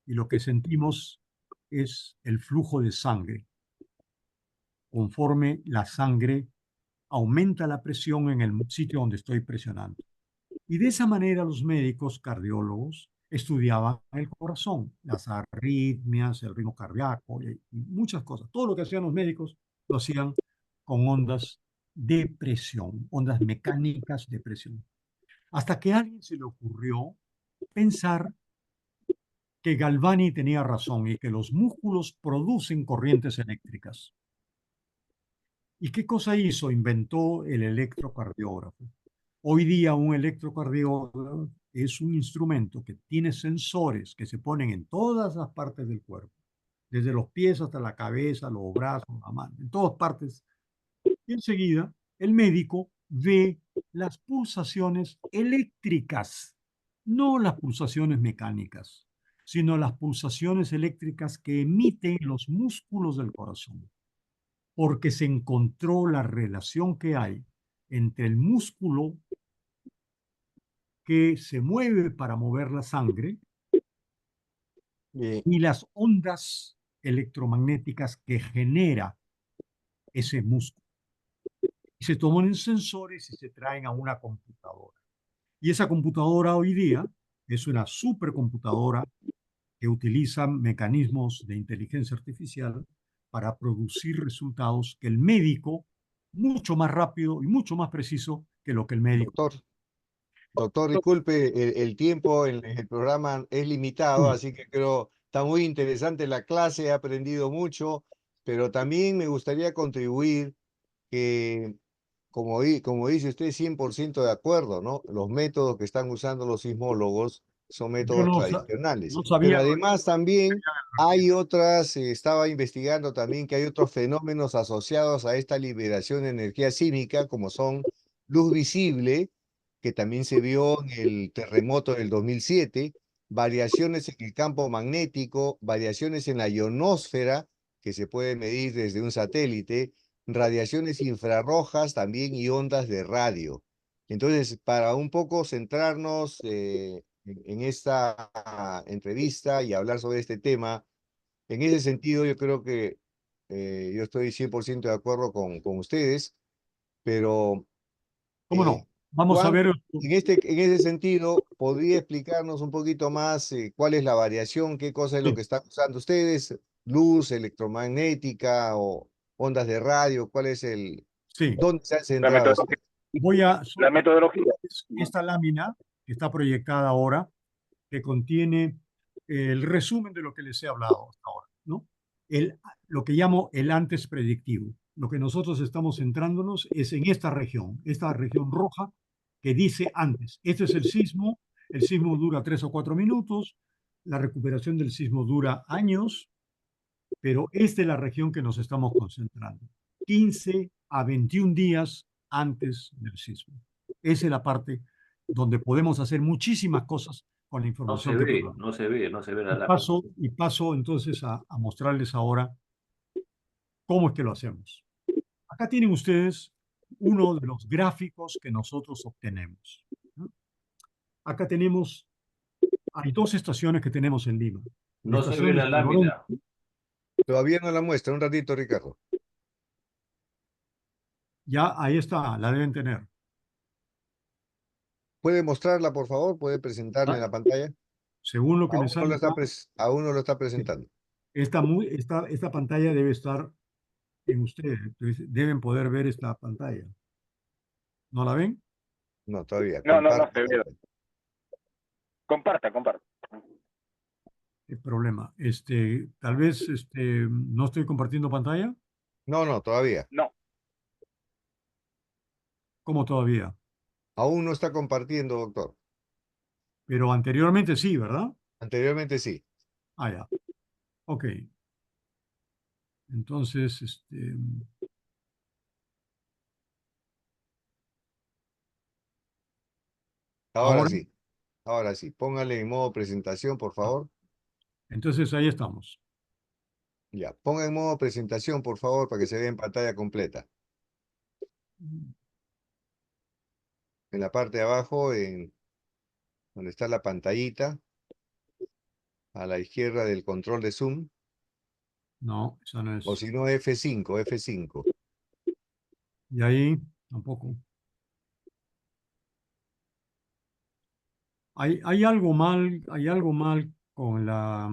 y lo que sentimos es el flujo de sangre. Conforme la sangre aumenta la presión en el sitio donde estoy presionando. Y de esa manera los médicos cardiólogos estudiaban el corazón, las arritmias, el ritmo cardíaco y muchas cosas. Todo lo que hacían los médicos lo hacían con ondas de presión, ondas mecánicas de presión. Hasta que a alguien se le ocurrió pensar que Galvani tenía razón y que los músculos producen corrientes eléctricas. ¿Y qué cosa hizo? Inventó el electrocardiógrafo. Hoy día un electrocardiógrafo es un instrumento que tiene sensores que se ponen en todas las partes del cuerpo, desde los pies hasta la cabeza, los brazos, la mano, en todas partes. Y enseguida el médico ve las pulsaciones eléctricas, no las pulsaciones mecánicas, sino las pulsaciones eléctricas que emiten los músculos del corazón, porque se encontró la relación que hay entre el músculo que se mueve para mover la sangre Bien. y las ondas electromagnéticas que genera ese músculo. Y se toman en sensores y se traen a una computadora. Y esa computadora hoy día es una supercomputadora que utiliza mecanismos de inteligencia artificial para producir resultados que el médico, mucho más rápido y mucho más preciso que lo que el médico. Doctor, disculpe, el tiempo en el programa es limitado, así que creo está muy interesante la clase, he aprendido mucho, pero también me gustaría contribuir que, como dice usted, 100% de acuerdo, ¿no? Los métodos que están usando los sismólogos son Yo métodos no, tradicionales, no pero sabía lo además también hay otras, estaba investigando también que hay otros fenómenos asociados a esta liberación de energía sísmica, como son luz visible, que también se vio en el terremoto del 2007, variaciones en el campo magnético, variaciones en la ionosfera, que se puede medir desde un satélite, radiaciones infrarrojas también y ondas de radio. Entonces, para un poco centrarnos en esta entrevista y hablar sobre este tema, en ese sentido yo creo que yo estoy 100% de acuerdo con ustedes, pero ¿Cómo no? Vamos a Juan, ver. en ese sentido, ¿podría explicarnos un poquito más cuál es la variación, qué cosa es lo Sí, que están usando ustedes? ¿Luz electromagnética o ondas de radio? ¿Cuál es sí. dónde se han La centrado metodología. ustedes? Voy a La metodología. esta lámina que está proyectada ahora, que contiene el resumen de lo que les he hablado hasta ahora, ¿no? Lo que llamo el antes predictivo. Lo que nosotros estamos centrándonos es en esta región roja que dice antes. Este es el sismo dura 3 o 4 minutos, la recuperación del sismo dura años, pero esta es la región que nos estamos concentrando. 15 a 21 días antes del sismo. Esa es la parte donde podemos hacer muchísimas cosas con la No se información que ve, tenemos. no se ve, no se ve la Y lámina. paso entonces a mostrarles ahora cómo es que lo hacemos. Acá tienen ustedes uno de los gráficos que nosotros obtenemos, ¿no? Acá hay dos estaciones que tenemos en Lima. La No se ve estación de la San Lorenzo, lámina. Todavía no la muestra, un ratito, Ricardo. ya ahí está, la deben tener. ¿Puede mostrarla, por favor? ¿Puede presentarla en Ah, la pantalla? Según lo que me Aún no sale lo está, acá, aún no lo está presentando. esta pantalla debe estar en ustedes, entonces deben poder ver esta pantalla. ¿No la ven? No, todavía. No, no, no Comparte. se ve. Comparta, comparta. el problema. Tal vez no estoy compartiendo pantalla. No, no, todavía. No, ¿Cómo todavía? Aún no está compartiendo, doctor. Pero anteriormente sí, ¿verdad? Anteriormente sí. Ah, ya. Ok. Entonces, Ahora ahora, sí. Ahora sí. Póngale en modo presentación, por favor. entonces ahí estamos. Ya. Ponga en modo presentación, por favor, para que se vea en pantalla completa. En la parte de abajo, en donde está la pantallita, a la izquierda del control de zoom, No, esa no o es. si no, F5, F5. Y ahí tampoco. Hay algo mal con la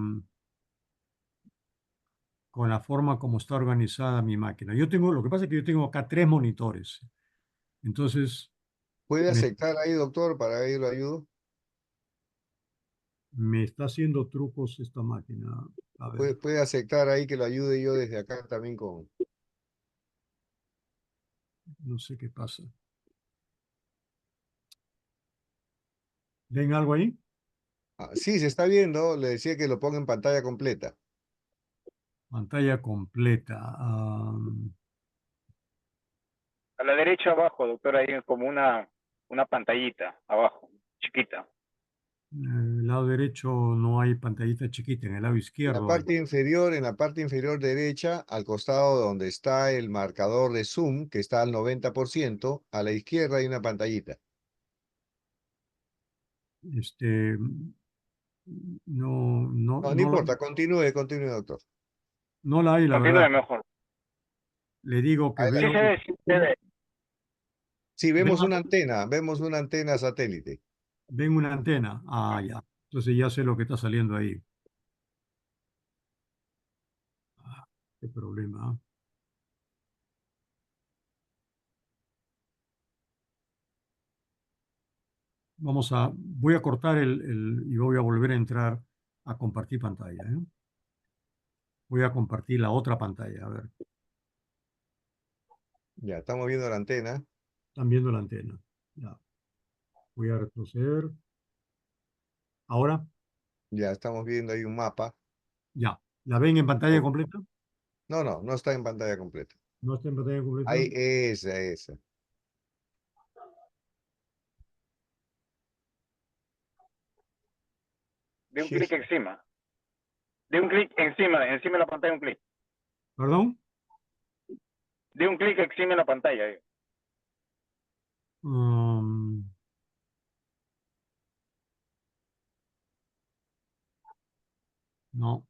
forma como está organizada mi máquina. Lo que pasa es que yo tengo acá 3 monitores. Entonces, ¿Puede me, aceptar ahí, doctor, para ahí lo ayudo? me está haciendo trucos esta máquina. A ver, ¿Puede aceptar ahí que lo ayude yo desde acá también con... no sé qué pasa. ¿Ven algo ahí? Ah, sí, se está viendo. Le decía que lo ponga en pantalla completa. Pantalla completa. a la derecha abajo, doctor, hay como una pantallita abajo, chiquita. En el lado derecho no hay pantallita chiquita, en el lado izquierdo hay. En la parte inferior derecha, al costado donde está el marcador de zoom, que está al 90%, a la izquierda hay una pantallita. Este, no, no, No, no importa, continúe, doctor. no la hay, la verdad. Continúe mejor. Le digo que Sí Adelante. se ve, sí se ve. Sí, ven, vemos una antena satélite. ven una antena. Ah, ya. Entonces ya sé lo que está saliendo ahí. Ah, qué problema. ¿Ah? Voy a cortar y voy a volver a entrar a compartir pantalla. ¿Eh? Voy a compartir la otra pantalla. A ver, Ya, estamos viendo la antena. están viendo la antena. Ya. Voy a retroceder. Ahora, Ya, estamos viendo ahí un mapa. ya. ¿La ven en pantalla Oh, completa? no, no, no está en pantalla completa. ¿No está en pantalla completa? Ahí, esa. De un clic encima. De un clic encima de la pantalla, un clic. ¿Perdón? De un clic encima de la pantalla. Um, no.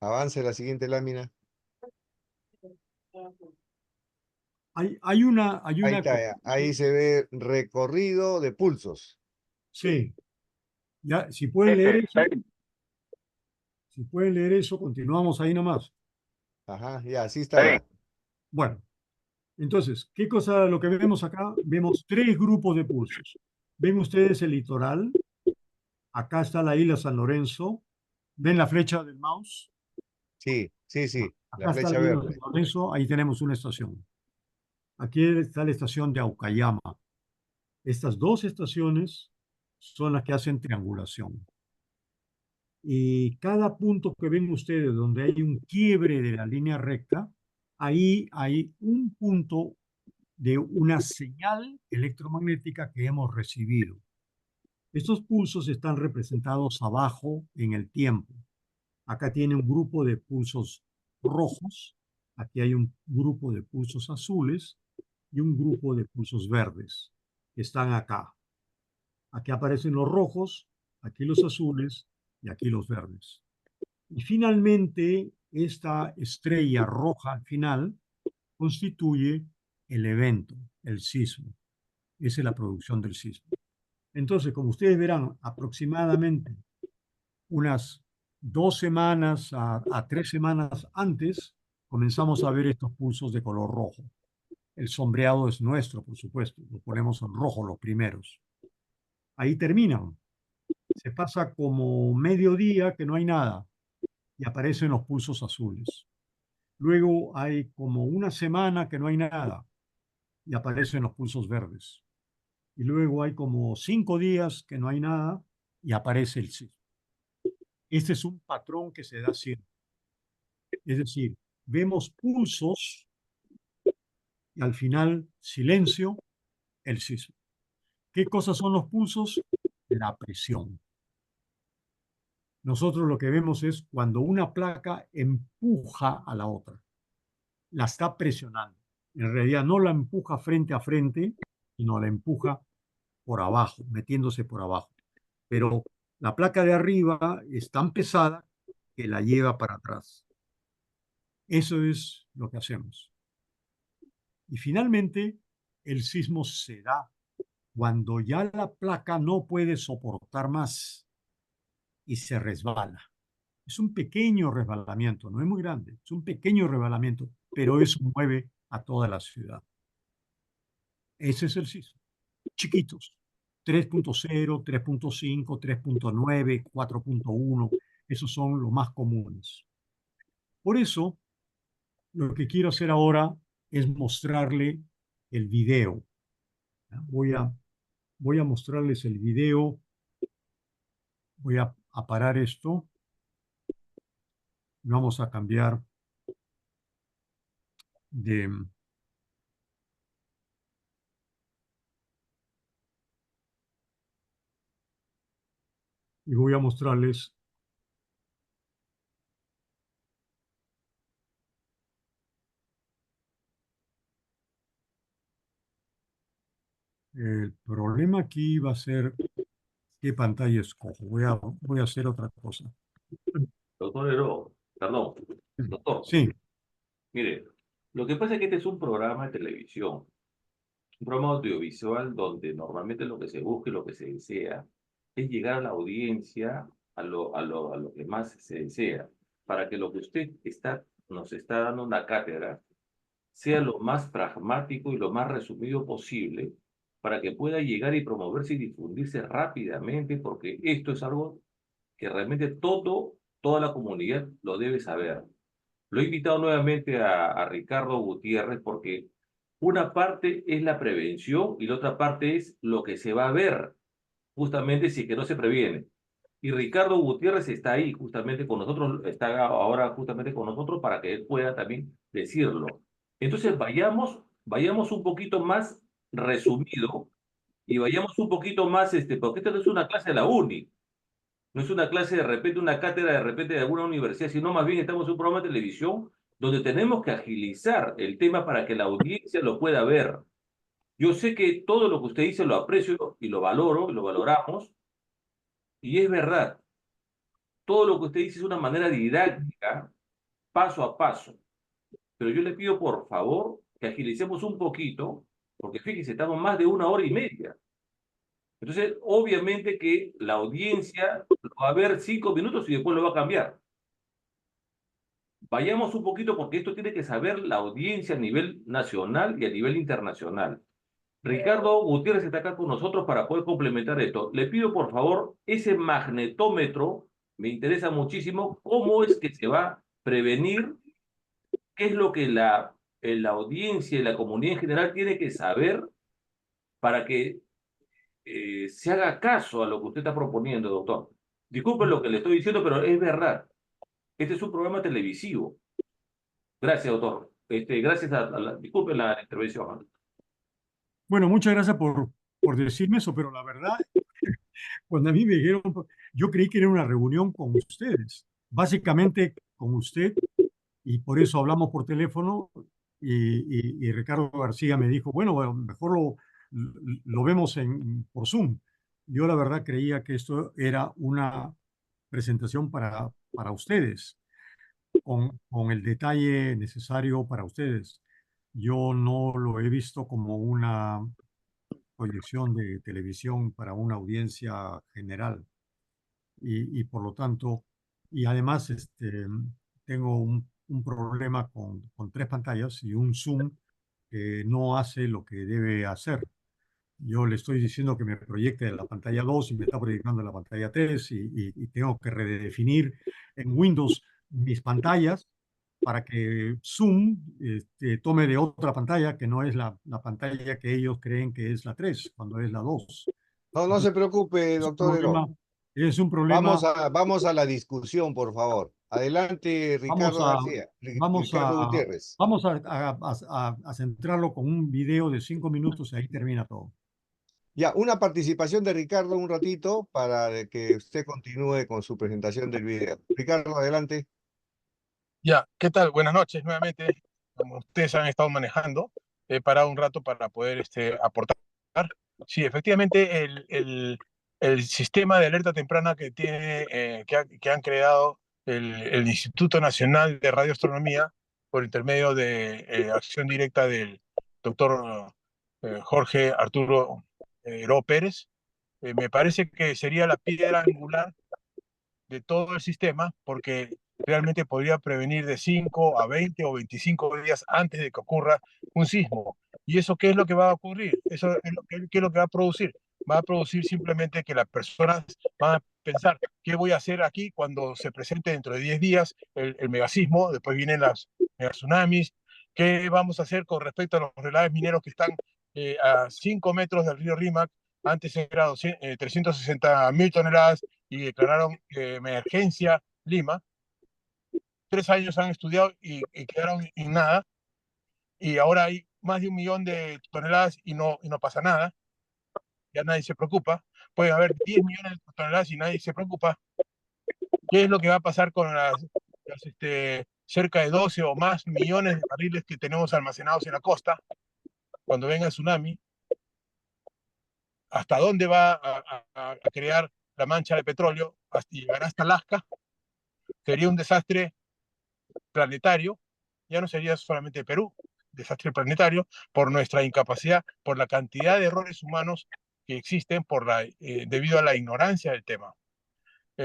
Avance a la siguiente lámina. Hay Ahí una, está, ya. Ahí se ve recorrido de pulsos. sí. Ya, si pueden leer Ese, eso, continuamos ahí nomás. Ajá, ya, así está está bien. ya. Bueno, entonces, ¿qué cosa lo que vemos acá? Vemos 3 grupos de pulsos. ¿Ven ustedes el litoral? Acá está la isla San Lorenzo. ¿Ven la flecha del mouse? Sí, la Acá está flecha la isla San verde. Lorenzo, ahí tenemos una estación. Aquí está la estación de Aucayama. Estas 2 estaciones son las que hacen triangulación. Y cada punto que ven ustedes donde hay un quiebre de la línea recta, ahí hay un punto de una señal electromagnética que hemos recibido. Estos pulsos están representados abajo en el tiempo. Acá tiene un grupo de pulsos rojos, aquí hay un grupo de pulsos azules y un grupo de pulsos verdes que están acá. Aquí aparecen los rojos, aquí los azules y aquí los verdes. Y finalmente, esta estrella roja al final constituye el evento, el sismo. Esa es la producción del sismo. Entonces, como ustedes verán, aproximadamente unas 2 semanas a 3 semanas antes, comenzamos a ver estos pulsos de color rojo. El sombreado es nuestro, por supuesto. Lo ponemos en rojo los primeros. Ahí terminan. Se pasa como mediodía que no hay nada y aparecen los pulsos azules. Luego hay como una semana que no hay nada y aparecen los pulsos verdes. Y luego hay como 5 días que no hay nada y aparece el sismo. Este es un patrón que se da siempre. Es decir, vemos pulsos y al final silencio, el sismo. ¿Qué cosas son los pulsos? La presión. Nosotros lo que vemos es cuando una placa empuja a la otra, la está presionando. En realidad no la empuja frente a frente, sino la empuja por abajo, metiéndose por abajo. Pero la placa de arriba es tan pesada que la lleva para atrás. Eso es lo que hacemos. Y finalmente, el sismo se da cuando ya la placa no puede soportar más y se resbala. Es un pequeño resbalamiento, no es muy grande, es un pequeño resbalamiento, pero eso mueve a toda la ciudad. Ese es el sismo. Chiquitos, 3.0, 3.5, 3.9, 4.1, esos son los más comunes. Por eso, lo que quiero hacer ahora es mostrarle el video. Voy a mostrarles el video. Voy a parar esto. Vamos a cambiar de... Y voy a mostrarles el problema aquí va a ser qué pantalla escojo. Voy a hacer otra cosa. Doctor Heró, perdón, doctor, Sí, mire, lo que pasa es que este es un programa de televisión, un programa audiovisual donde normalmente lo que se busca y lo que se desea es llegar a la audiencia a lo que más se desea, para que lo que usted nos está dando una cátedra sea lo más pragmático y lo más resumido posible, para que pueda llegar y promoverse y difundirse rápidamente, porque esto es algo que realmente toda la comunidad lo debe saber. Lo he invitado nuevamente a Ricardo Gutiérrez porque una parte es la prevención y la otra parte es lo que se va a ver, justamente si es que no se previene. Y Ricardo Gutiérrez está ahí justamente con nosotros, está ahora justamente con nosotros para que él pueda también decirlo. Entonces vayamos un poquito más resumido y vayamos un poquito más, porque esto no es una clase de la uni, no es una clase de repente, una cátedra de repente de alguna universidad, sino más bien estamos en un programa de televisión donde tenemos que agilizar el tema para que la audiencia lo pueda ver. Yo sé que todo lo que usted dice lo aprecio y lo valoro, y lo valoramos, y es verdad. Todo lo que usted dice es una manera didáctica, paso a paso. Pero yo le pido, por favor, que agilicemos un poquito, porque fíjese, estamos más de 1 hora y media. Entonces, obviamente que la audiencia lo va a ver 5 minutos y después lo va a cambiar. Vayamos un poquito porque esto tiene que saber la audiencia a nivel nacional y a nivel internacional. Ricardo Gutiérrez está acá con nosotros para poder complementar esto. Le pido por favor ese magnetómetro, me interesa muchísimo cómo es que se va a prevenir, qué es lo que la audiencia y la comunidad en general tiene que saber para que se haga caso a lo que usted está proponiendo, doctor. Disculpen lo que le estoy diciendo, pero es verdad. Este es un programa televisivo. Gracias, doctor. Gracias disculpen la intervención. bueno, muchas gracias por decirme eso, pero la verdad, cuando a mí me dijeron, yo creí que era una reunión con ustedes, básicamente con usted, y por eso hablamos por teléfono, y Ricardo García me dijo, bueno, mejor lo vemos por Zoom. Yo la verdad creía que esto era una presentación para ustedes, con el detalle necesario para ustedes. Yo no lo he visto como una proyección de televisión para una audiencia general y por lo tanto, y además tengo un problema con 3 pantallas y un Zoom que no hace lo que debe hacer. Yo le estoy diciendo que me proyecte en la pantalla 2 y me está proyectando en la pantalla 3 y tengo que redefinir en Windows mis pantallas para que Zoom tome de otra pantalla que no es la pantalla que ellos creen que es la 3 cuando es la 2. No, no Entonces, se preocupe, es un doctor Heró. problema, es un problema. Vamos a la discusión, por favor. Adelante, Vamos Ricardo a, García, vamos Ricardo a, Gutiérrez. vamos a centrarlo con un video de 5 minutos y ahí termina todo. Ya, una participación de Ricardo un ratito para que usted continúe con su presentación del video. Ricardo, adelante. Ya, ¿qué tal? Buenas noches nuevamente. Como ustedes han estado manejando, he parado un rato para poder aportar. Sí, efectivamente, el sistema de alerta temprana que tiene, que han creado el Instituto Nacional de Radioastronomía por intermedio de acción directa del doctor Jorge Arturo Heró Pérez, me parece que sería la piedra angular de todo el sistema, porque realmente podría prevenir de 5 a 20 o 25 días antes de que ocurra un sismo. ¿Y eso qué es lo que va a ocurrir? ¿Eso es qué es lo que va a producir? Va a producir simplemente que las personas van a pensar, ¿qué voy a hacer aquí cuando se presente dentro de 10 días el megasismo? Después vienen las megatsunamis. ¿Qué vamos a hacer con respecto a los relaves mineros que están a 5 metros del río Rímac? Antes era 360.000 toneladas y declararon emergencia Lima. 3 años han estudiado y quedaron en nada. Y ahora hay más de 1 millón de toneladas y no pasa nada. Ya nadie se preocupa. Pueden haber 10 millones de toneladas y nadie se preocupa. ¿Qué es lo que va a pasar con cerca de 12 o más millones de barriles que tenemos almacenados en la costa cuando venga el tsunami? ¿Hasta dónde va a crear la mancha de petróleo? ¿Llegará hasta Alaska? Sería un desastre planetario. Ya no sería solamente Perú, desastre planetario, por nuestra incapacidad, por la cantidad de errores humanos que existen debido a la ignorancia del tema.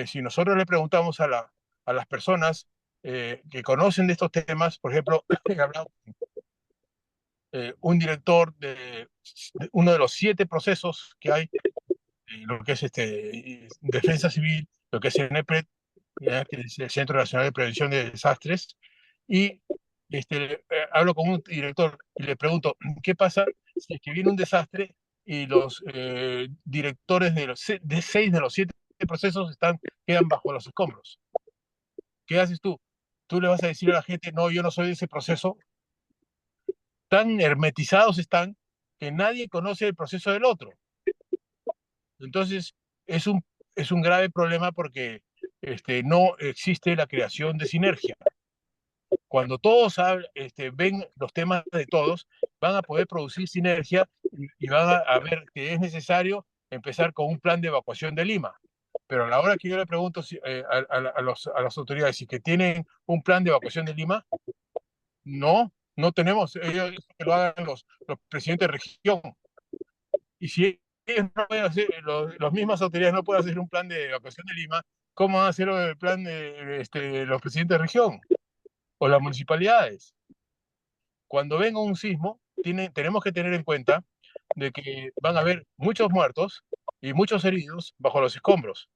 Si nosotros le preguntamos a las personas que conocen de estos temas, por ejemplo, he hablado un director de uno de los 7 procesos que hay, lo que es defensa civil, lo que es CNEPRED, que es el Centro Nacional de Prevención de Desastres, y hablo con un director y le pregunto, ¿qué pasa si es que viene un desastre y los directores de 6 de los 7 procesos quedan bajo los escombros? ¿Qué haces tú? Tú le vas a decir a la gente, no, yo no soy de ese proceso. Tan hermetizados están que nadie conoce el proceso del otro. Entonces, es un grave problema porque no existe la creación de sinergia. Cuando todos ven los temas de todos, van a poder producir sinergia y van a ver que es necesario empezar con un plan de evacuación de Lima. Pero a la hora que yo le pregunto a las autoridades si que tienen un plan de evacuación de Lima, no tenemos. Ellos que lo hagan los presidentes de región. Y si ellos no pueden hacer, las mismas autoridades no pueden hacer un plan de evacuación de Lima, ¿cómo van a hacer el plan de los presidentes de región o las municipalidades? Cuando venga un sismo, tenemos que tener en cuenta de que van a haber muchos muertos y muchos heridos bajo los escombros,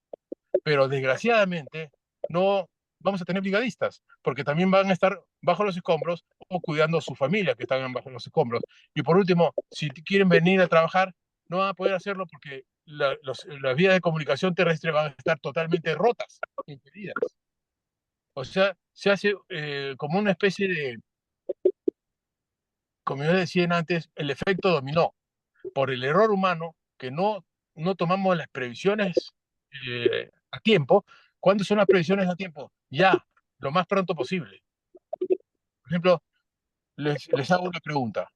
pero desgraciadamente no vamos a tener brigadistas, porque también van a estar bajo los escombros o cuidando a su familia que están bajo los escombros. Y por último, si quieren venir a trabajar, no van a poder hacerlo porque las vías de comunicación terrestre van a estar totalmente rotas, impedidas. O sea, se hace como una especie de, como yo decía antes, el efecto dominó. Por el error humano, que no tomamos las previsiones a tiempo. ¿Cuándo son las previsiones a tiempo? Ya, lo más pronto posible. Por ejemplo, les hago una pregunta.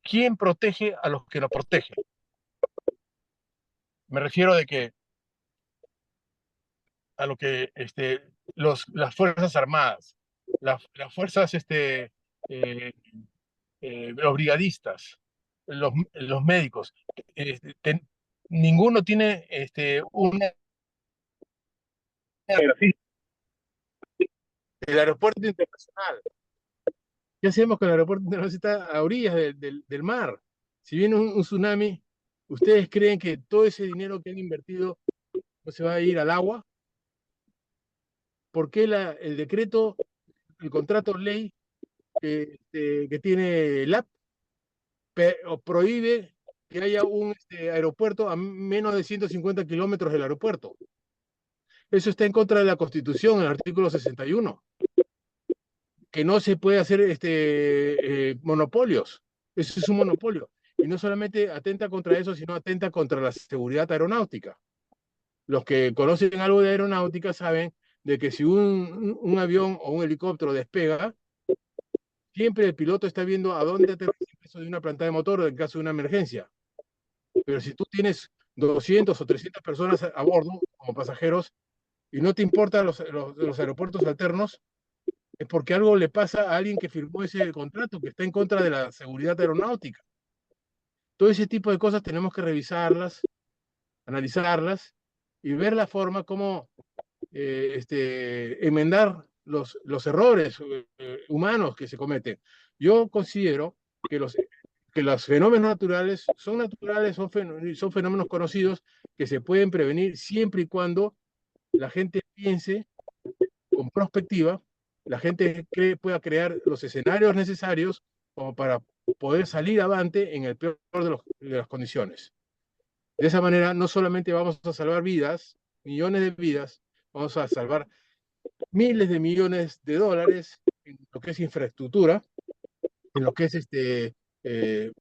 ¿Quién protege a los que nos protegen? Me refiero de que a lo que las Fuerzas Armadas, las fuerzas, los brigadistas, los médicos, ninguno tiene una... El aeropuerto internacional ¿Qué hacemos con el aeropuerto internacional? Está a orillas del mar. Si viene un tsunami, ¿ustedes creen que todo ese dinero que han invertido no se va a ir al agua? ¿Por qué el decreto, el contrato ley que tiene el AP prohíbe que haya un aeropuerto a menos de 150 kilómetros del aeropuerto? Eso está en contra de la Constitución, el artículo 61, que no se puede hacer monopolios. Eso es un monopolio. Y no solamente atenta contra eso, sino atenta contra la seguridad aeronáutica. Los que conocen algo de aeronáutica saben de que si un avión o un helicóptero despega, siempre el piloto está viendo a dónde aterriza en caso de una planta de motor o en caso de una emergencia. Pero si tú tienes 200 o 300 personas a bordo como pasajeros y no te importan los aeropuertos alternos, es porque algo le pasa a alguien que firmó ese contrato, que está en contra de la seguridad aeronáutica. Todo ese tipo de cosas tenemos que revisarlas, analizarlas y ver la forma como enmendar los errores humanos que se cometen. Yo considero que los fenómenos naturales, son fenómenos conocidos que se pueden prevenir siempre y cuando la gente piense con perspectiva, la gente pueda crear los escenarios necesarios como para poder salir avante en el peor de las condiciones. De esa manera, no solamente vamos a salvar vidas, millones de vidas, vamos a salvar miles de millones de dólares en lo que es infraestructura, en lo que es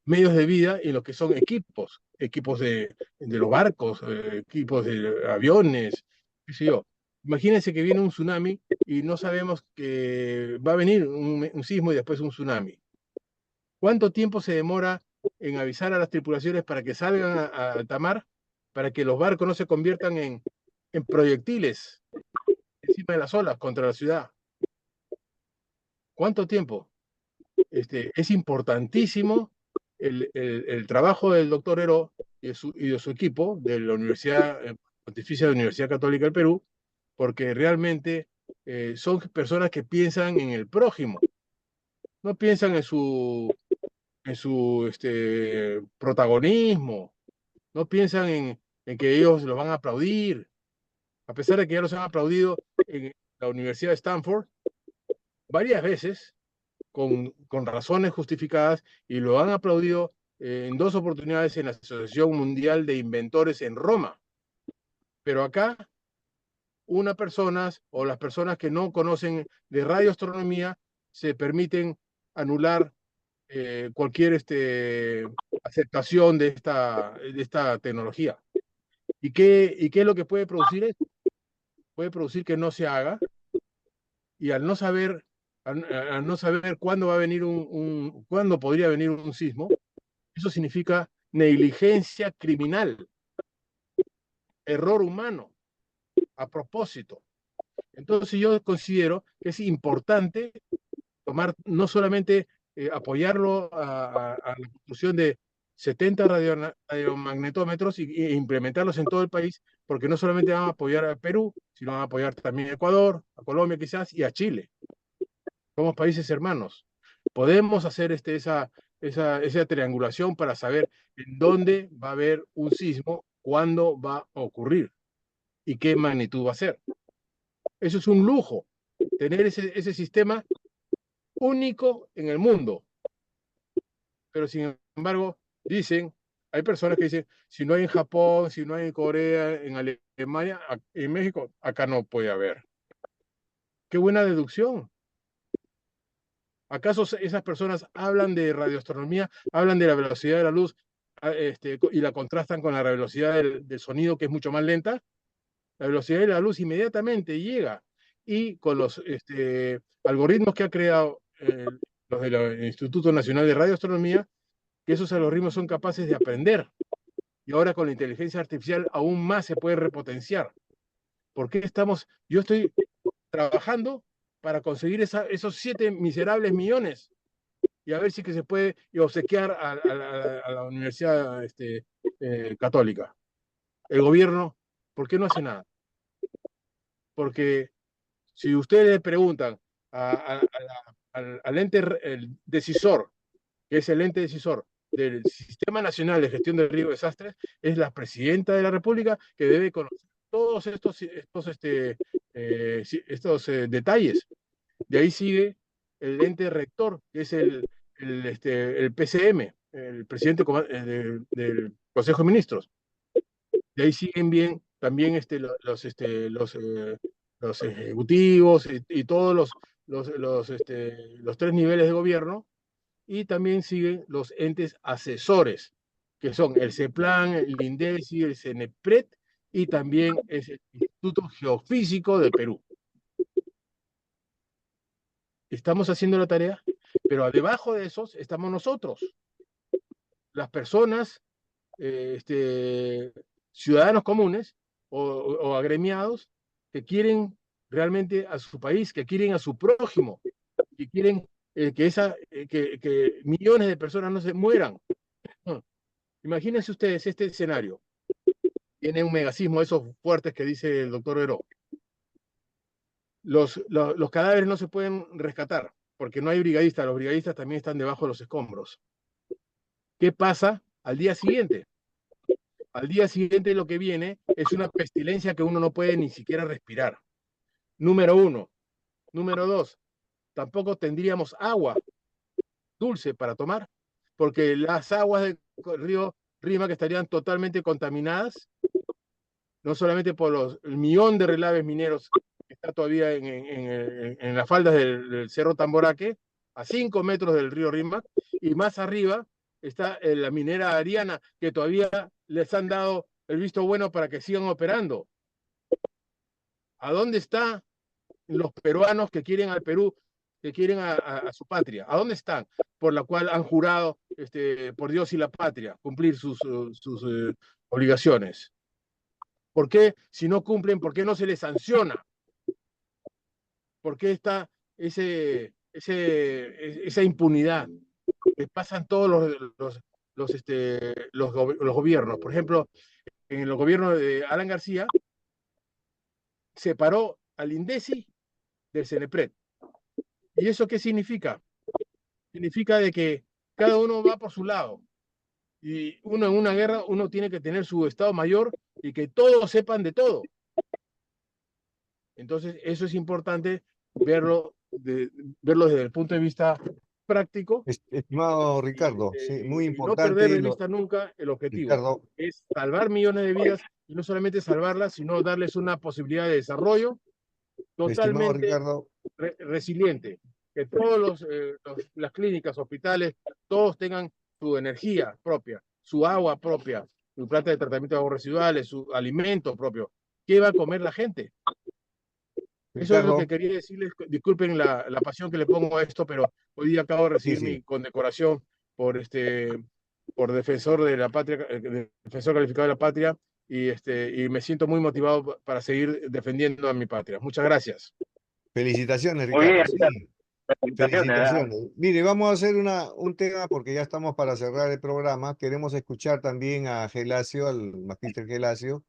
medios de vida y en lo que son equipos de los barcos, equipos de aviones, qué sé yo. Imagínense que viene un tsunami y no sabemos que va a venir un sismo y después un tsunami. ¿Cuánto tiempo se demora en avisar a las tripulaciones para que salgan a alta mar, para que los barcos no se conviertan en proyectiles encima de las olas contra la ciudad? ¿Cuánto tiempo? Es importantísimo el trabajo del doctor Heró y de su equipo de la Universidad Pontificia de la Universidad Católica del Perú, porque realmente son personas que piensan en el prójimo, no piensan en su protagonismo, no piensan en que ellos los van a aplaudir, a pesar de que ya los han aplaudido en la Universidad de Stanford varias veces, con razones justificadas, y lo han aplaudido en 2 oportunidades en la Asociación Mundial de Inventores en Roma. Pero acá, unas personas o las personas que no conocen de radioastronomía se permiten anular cualquier aceptación de esta tecnología. ¿Y qué es lo que puede producir esto? Puede producir que no se haga, y al no saber cuándo va a venir cuándo podría venir un sismo, eso significa negligencia criminal, error humano, a propósito. Entonces yo considero que es importante tomar, no solamente apoyarlo a la construcción de 70 radiomagnetómetros e implementarlos en todo el país, porque no solamente van a apoyar a Perú, sino van a apoyar también a Ecuador, a Colombia quizás, y a Chile. Somos países hermanos. Podemos hacer esa triangulación para saber en dónde va a haber un sismo, cuándo va a ocurrir y qué magnitud va a ser. Eso es un lujo, tener ese sistema único en el mundo. Pero sin embargo, hay personas que dicen, si no hay en Japón, si no hay en Corea, en Alemania, en México, acá no puede haber. Qué buena deducción. ¿Acaso esas personas hablan de radioastronomía, hablan de la velocidad de la luz y la contrastan con la velocidad del sonido, que es mucho más lenta? La velocidad de la luz inmediatamente llega, y con los algoritmos que ha creado los del Instituto Nacional de Radioastronomía, que esos algoritmos son capaces de aprender. Y ahora con la inteligencia artificial aún más se puede repotenciar. Yo estoy trabajando para conseguir esos 7 miserables millones, y a ver si que se puede obsequiar a la Universidad Católica. El gobierno, ¿por qué no hace nada? Porque si ustedes le preguntan a al ente el decisor, que es el ente decisor del Sistema Nacional de Gestión de Riesgo y Desastres, es la Presidenta de la República, que debe conocer todos estos detalles. De ahí sigue el ente rector, que es el PCM, el presidente del Consejo de Ministros. De ahí siguen bien también los ejecutivos y todos los tres niveles de gobierno, y también siguen los entes asesores, que son el CEPLAN, el INDECI, el CENEPRED, y también es el Instituto Geofísico de Perú. Estamos haciendo la tarea, pero debajo de esos estamos nosotros, las personas, ciudadanos comunes o agremiados que quieren realmente a su país, que quieren a su prójimo, que quieren que millones de personas no se mueran. Imagínense ustedes este escenario. Tiene un megasismo, esos fuertes que dice el doctor Heró. Los cadáveres no se pueden rescatar porque no hay brigadistas. Los brigadistas también están debajo de los escombros. ¿Qué pasa al día siguiente? Al día siguiente lo que viene es una pestilencia que uno no puede ni siquiera respirar. Número uno. Número dos, tampoco tendríamos agua dulce para tomar, porque las aguas del río Rímac estarían totalmente contaminadas, no solamente por los millón de relaves mineros que está todavía en las faldas del Cerro Tamboraque, a 5 metros del río Rímac, y más arriba está la minera Ariana, que todavía les han dado el visto bueno para que sigan operando. ¿A dónde están los peruanos que quieren al Perú, que quieren a su patria? ¿A dónde están? Por la cual han jurado, por Dios y la patria, cumplir sus obligaciones. ¿Por qué, si no cumplen, por qué no se les sanciona? ¿Por qué está esa impunidad que pasan todos los gobiernos? Por ejemplo, en el gobierno de Alan García, separó al INDECI del CENEPRED. ¿Y eso qué significa? Significa de que cada uno va por su lado. Y uno en una guerra, uno tiene que tener su estado mayor y que todos sepan de todo. Entonces, eso es importante verlo desde el punto de vista práctico. Estimado Ricardo, sí, muy Y no perder importante de vista nunca el objetivo. Ricardo, Es salvar millones de vidas, y no solamente salvarlas, sino darles una posibilidad de desarrollo estimado totalmente Ricardo, resiliente. Que todas las clínicas, hospitales, todos tengan su energía propia, su agua propia, su planta de tratamiento de aguas residuales, su alimento propio. ¿Qué va a comer la gente? Eso es lo que quería decirles. Disculpen la pasión que le pongo a esto, pero hoy día acabo de recibir mi condecoración por defensor de la patria, defensor calificado de la patria, y me siento muy motivado para seguir defendiendo a mi patria. Muchas gracias. Felicitaciones, Muy bien, Ricardo. Sí, felicitaciones. felicitaciones. Mire, vamos a hacer un tema porque ya estamos para cerrar el programa. Queremos escuchar también a Gelasio, al magíster Gelasio,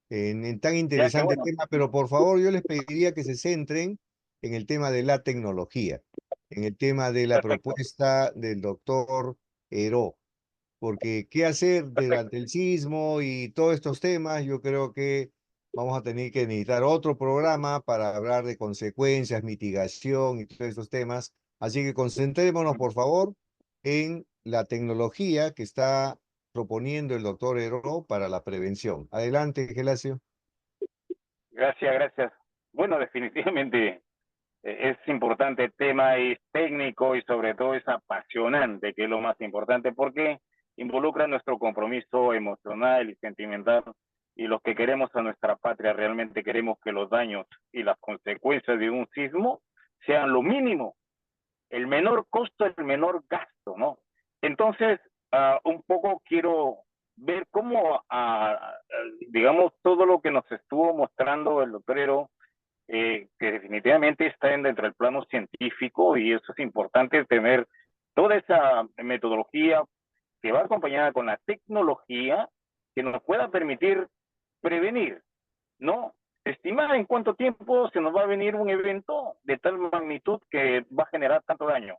en tan Ya, qué interesante bueno. tema, pero por favor yo les pediría que se centren en el tema de la tecnología, en el tema de la Perfecto. propuesta del doctor Heró, porque qué hacer durante el sismo y todos estos temas, yo creo que vamos a tener que necesitar otro programa para hablar de consecuencias, mitigación y todos estos temas. Así que concentrémonos, por favor, en la tecnología que está proponiendo el doctor Heró para la prevención. Adelante, Gelasio. Gracias, gracias. Bueno, definitivamente es importante el tema, es técnico y sobre todo es apasionante, que es lo más importante, porque involucra nuestro compromiso emocional y sentimental, y los que queremos a nuestra patria realmente queremos que los daños y las consecuencias de un sismo sean lo mínimo, el menor costo, el menor gasto, ¿no? Entonces, un poco quiero ver cómo, digamos, todo lo que nos estuvo mostrando el doctor Heró, que definitivamente está dentro del plano científico, y eso es importante, tener toda esa metodología que va acompañada con la tecnología que nos pueda permitir prevenir, ¿no? estimar en cuánto tiempo se nos va a venir un evento de tal magnitud que va a generar tanto daño.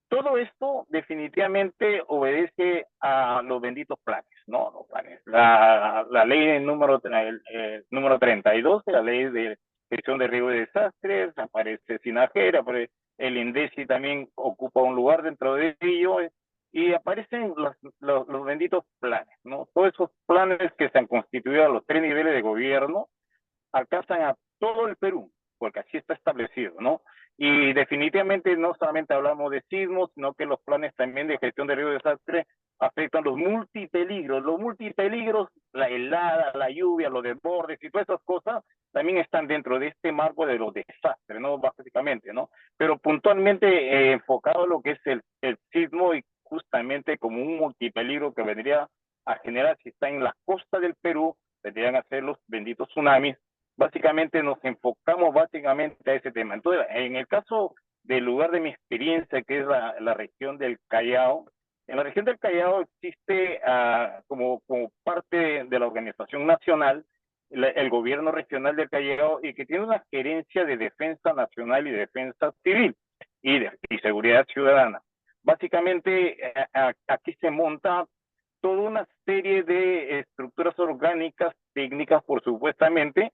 Todo esto definitivamente obedece a los benditos planes, ¿no? Los planes. La ley número 32, la ley de gestión de riesgo de desastres, aparece SINAGER, aparece el INDECI también ocupa un lugar dentro de ello, y aparecen los benditos planes, ¿no? Todos esos planes que se han constituido a los 3 niveles de gobierno alcanzan a todo el Perú, porque así está establecido, ¿no? Y definitivamente no solamente hablamos de sismos, sino que los planes también de gestión de riesgo de desastre afectan los multipeligros. Los multipeligros, la helada, la lluvia, los desbordes y todas esas cosas también están dentro de este marco de los desastres, ¿no? Básicamente, ¿no? Pero puntualmente enfocado a lo que es el sismo y justamente como un multipeligro que vendría a generar, si está en la costa del Perú, vendrían a ser los benditos tsunamis. Básicamente nos enfocamos básicamente a ese tema. Entonces, en el caso del lugar de mi experiencia, que es la región del Callao, en la región del Callao existe como parte de la organización nacional, el gobierno regional del Callao, y que tiene una gerencia de defensa nacional y defensa civil y seguridad ciudadana. Básicamente, aquí se monta toda una serie de estructuras orgánicas, técnicas, por supuestamente,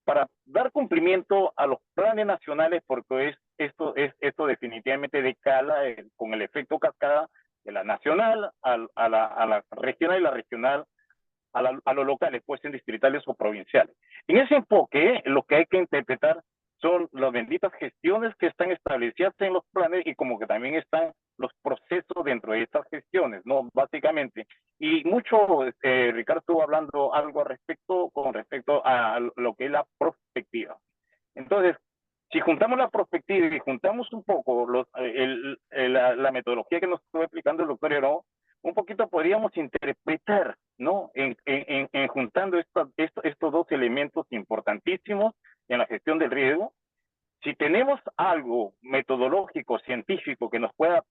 para dar cumplimiento a los planes nacionales, porque esto definitivamente decala con el efecto cascada de la nacional a la regional y la regional a los locales, pues en distritales o provinciales. En ese enfoque, lo que hay que interpretar son las benditas gestiones que están establecidas en los planes y como que también están los procesos dentro de estas gestiones, ¿no? Básicamente. Y mucho, Ricardo estuvo hablando algo con respecto a lo que es la prospectiva. Entonces, si juntamos la prospectiva y juntamos un poco la metodología que nos estuvo explicando el doctor Heró, un poquito podríamos interpretar, ¿no? En juntando estos dos elementos importantísimos en la gestión del riesgo. Si tenemos algo metodológico, científico, que nos pueda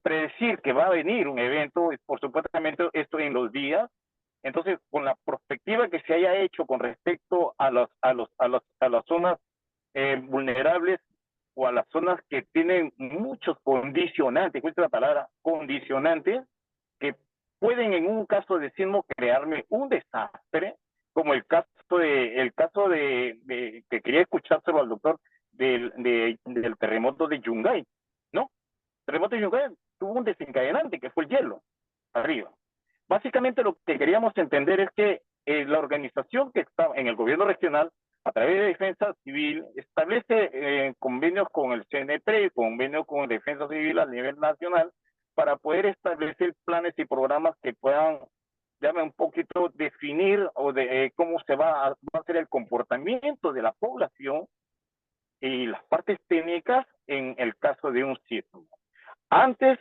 predecir que va a venir un evento, por supuestamente esto en los días, entonces con la prospectiva que se haya hecho con respecto a las zonas vulnerables o a las zonas que tienen muchos condicionantes, ¿cuál es la palabra? Condicionantes, que pueden en un caso de sismo crearme un desastre, como el caso de que quería escuchárselo al doctor del terremoto de Yungay, ¿no? El terremoto de Yungay tuvo un desencadenante que fue el hielo arriba. Básicamente lo que queríamos entender es que la organización que está en el gobierno regional, a través de Defensa Civil, establece convenios con el CNP, convenios con Defensa Civil a nivel nacional, para poder establecer planes y programas que puedan, un poquito definir o de cómo va a ser el comportamiento de la población y las partes técnicas en el caso de un sismo. Antes,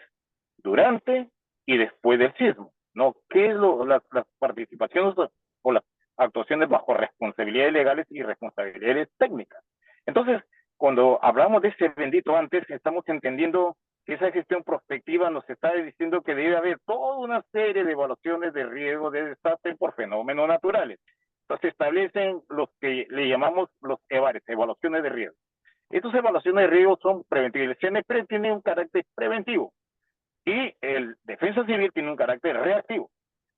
durante y después del sismo, ¿no? ¿Qué es las participaciones o las actuaciones bajo responsabilidades legales y responsabilidades técnicas? Entonces, cuando hablamos de ese bendito antes, estamos entendiendo que esa gestión prospectiva nos está diciendo que debe haber toda una serie de evaluaciones de riesgo de desastre por fenómenos naturales. Entonces, establecen los que le llamamos los EVARES, evaluaciones de riesgo. Estas evaluaciones de riesgo son preventivas. El CNP tiene un carácter preventivo y el Defensa Civil tiene un carácter reactivo.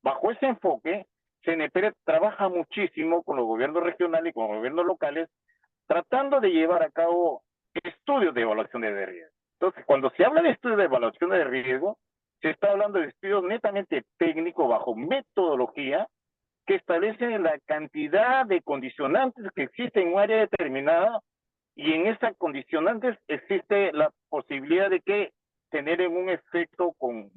Bajo ese enfoque, CNP trabaja muchísimo con los gobiernos regionales y con los gobiernos locales, tratando de llevar a cabo estudios de evaluación de riesgo. Entonces, cuando se habla de estudios de evaluación de riesgo, se está hablando de estudios netamente técnicos bajo metodología que establecen la cantidad de condicionantes que existen en un área determinada, y en esas condicionantes existe la posibilidad de que generen un efecto con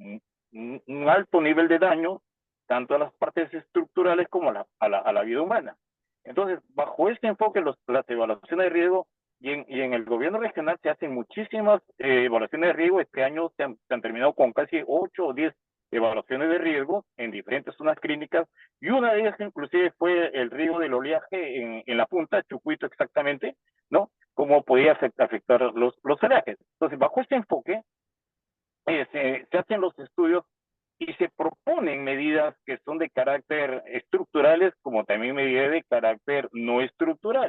un alto nivel de daño, tanto a las partes estructurales como a la vida humana. Entonces, bajo este enfoque, las evaluaciones de riesgo, y en el gobierno regional se hacen muchísimas evaluaciones de riesgo. Este año se han terminado con casi 8 o 10 evaluaciones de riesgo en diferentes zonas clínicas, y una de ellas inclusive fue el riesgo del oleaje en la punta, Chucuito exactamente, ¿no? Cómo podía afectar los oleajes. Entonces, bajo este enfoque, se hacen los estudios y se proponen medidas que son de carácter estructurales, como también medidas de carácter no estructural.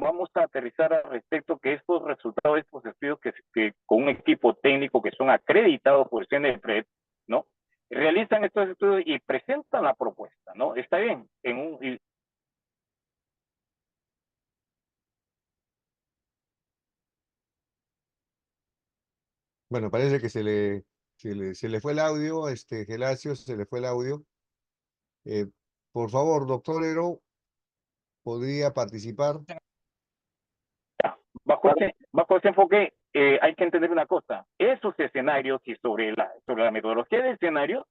vamos a aterrizar al respecto que estos resultados de estos estudios que con un equipo técnico que son acreditados por CNPRED, ¿no? Realizan estos estudios y presentan la propuesta, ¿no? Está bien, Bueno, parece que se le fue el audio, Gelacio, se le fue el audio. Eh, por favor, doctor Hero, ¿podría participar? bajo ese enfoque hay que entender una cosa. Esos escenarios y sobre la metodología de escenarios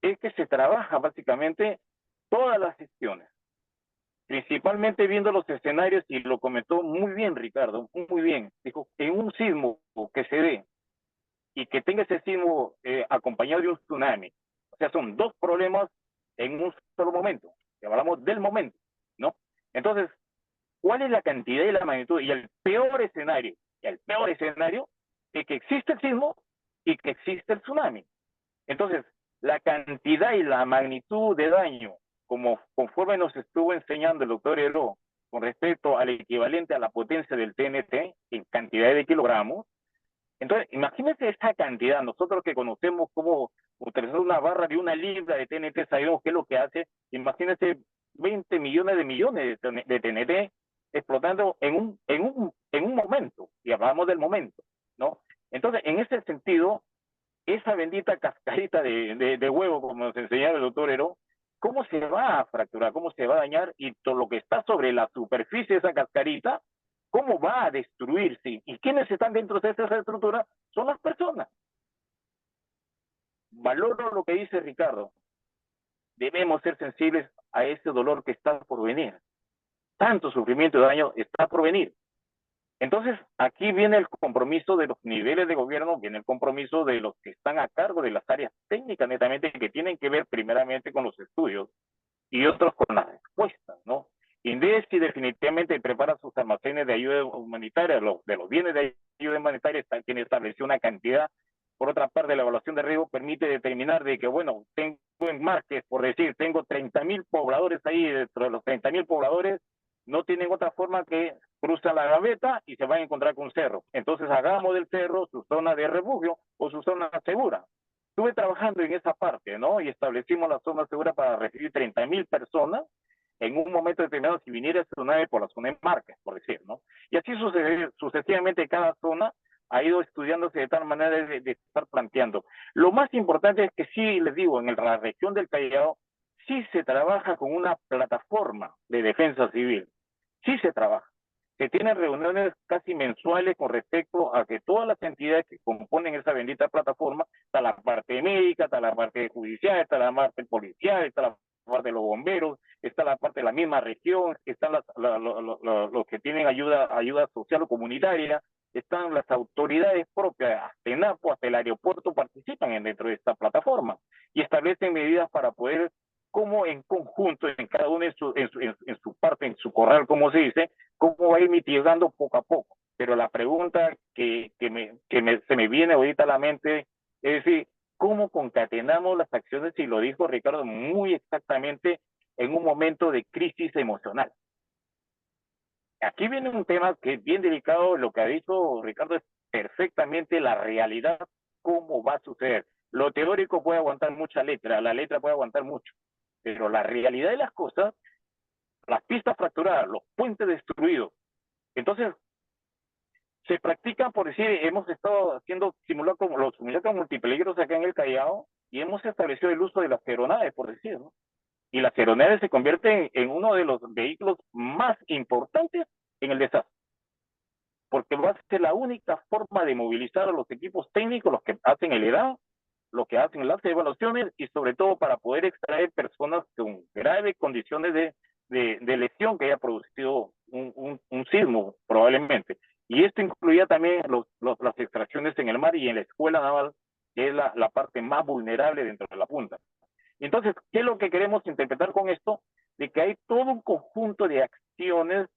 es que se trabaja básicamente todas las gestiones, principalmente viendo los escenarios, y lo comentó muy bien Ricardo, muy bien. Dijo, en un sismo que se dé y que tenga ese sismo acompañado de un tsunami, o sea, son dos problemas en un solo momento, que hablamos del momento, ¿no? Entonces, ¿cuál es la cantidad y la magnitud? Y el peor escenario es que existe el sismo y que existe el tsunami. Entonces, la cantidad y la magnitud de daño, conforme nos estuvo enseñando el doctor Hero, con respecto al equivalente a la potencia del TNT en cantidad de kilogramos. Entonces, imagínense esta cantidad. Nosotros que conocemos cómo utilizar una barra de 1 libra de TNT, sabemos qué es lo que hace. Imagínense 20 millones de TNT explotando en un momento, y hablamos del momento, ¿no? Entonces, en ese sentido, esa bendita cascarita de huevo, como nos enseñaba el doctor Hero, ¿cómo se va a fracturar? ¿Cómo se va a dañar? Y todo lo que está sobre la superficie de esa cascarita, ¿cómo va a destruirse? ¿Y quiénes están dentro de esa estructura? Son las personas. Valoro lo que dice Ricardo. Debemos ser sensibles a ese dolor que está por venir. Tanto sufrimiento y daño está por venir. Entonces, aquí viene el compromiso de los niveles de gobierno, viene el compromiso de los que están a cargo de las áreas técnicas netamente, que tienen que ver primeramente con los estudios y otros con las respuestas, ¿no? INDECI definitivamente prepara sus almacenes de ayuda humanitaria, de los bienes de ayuda humanitaria, tiene establecido una cantidad. Por otra parte, la evaluación de riesgo permite determinar de que, bueno, tengo en Márquez, por decir, tengo 30.000 pobladores ahí, dentro de los 30.000 pobladores, no tienen otra forma que cruzan la gaveta y se van a encontrar con un cerro. Entonces hagamos del cerro su zona de refugio o su zona segura. Estuve trabajando en esa parte, ¿no? Y establecimos la zona segura para recibir 30.000 personas en un momento determinado si viniera esa tsunami por la zona de Márquez, por decir, ¿no? Y así sucesivamente cada zona ha ido estudiándose de tal manera de estar planteando. Lo más importante es que sí, les digo, en la región del Callao sí se trabaja con una plataforma de defensa civil. Sí se trabaja. Se tienen reuniones casi mensuales con respecto a que todas las entidades que componen esa bendita plataforma, está la parte médica, está la parte judicial, está la parte policial, está la parte de los bomberos, está la parte de la misma región, están los que tienen ayuda social o comunitaria, están las autoridades propias, hasta ENAPO, hasta el aeropuerto participan dentro de esta plataforma y establecen medidas para poder, como en conjunto, en cada uno en su parte, en su corral, como se dice, cómo va a ir mitigando poco a poco. Pero la pregunta que se me viene ahorita a la mente es decir, ¿cómo concatenamos las acciones? Y lo dijo Ricardo muy exactamente, en un momento de crisis emocional. Aquí viene un tema que es bien delicado, lo que ha dicho Ricardo es perfectamente la realidad, cómo va a suceder. Lo teórico puede aguantar mucha letra, la letra puede aguantar mucho, pero la realidad de las cosas, las pistas fracturadas, los puentes destruidos, entonces se practican, por decir, hemos estado haciendo los simulacros multipeligros acá en el Callao y hemos establecido el uso de las aeronaves, por decir, ¿no? Y las aeronaves se convierten en uno de los vehículos más importantes en el desastre, porque va a ser la única forma de movilizar a los equipos técnicos, los que hacen el EDAN, los que hacen las evaluaciones y sobre todo para poder extraer personas con graves condiciones de lesión que haya producido un sismo probablemente. Y esto incluía también las extracciones en el mar y en la escuela naval, que es la parte más vulnerable dentro de la punta. Entonces, ¿qué es lo que queremos interpretar con esto? De que hay todo un conjunto de acciones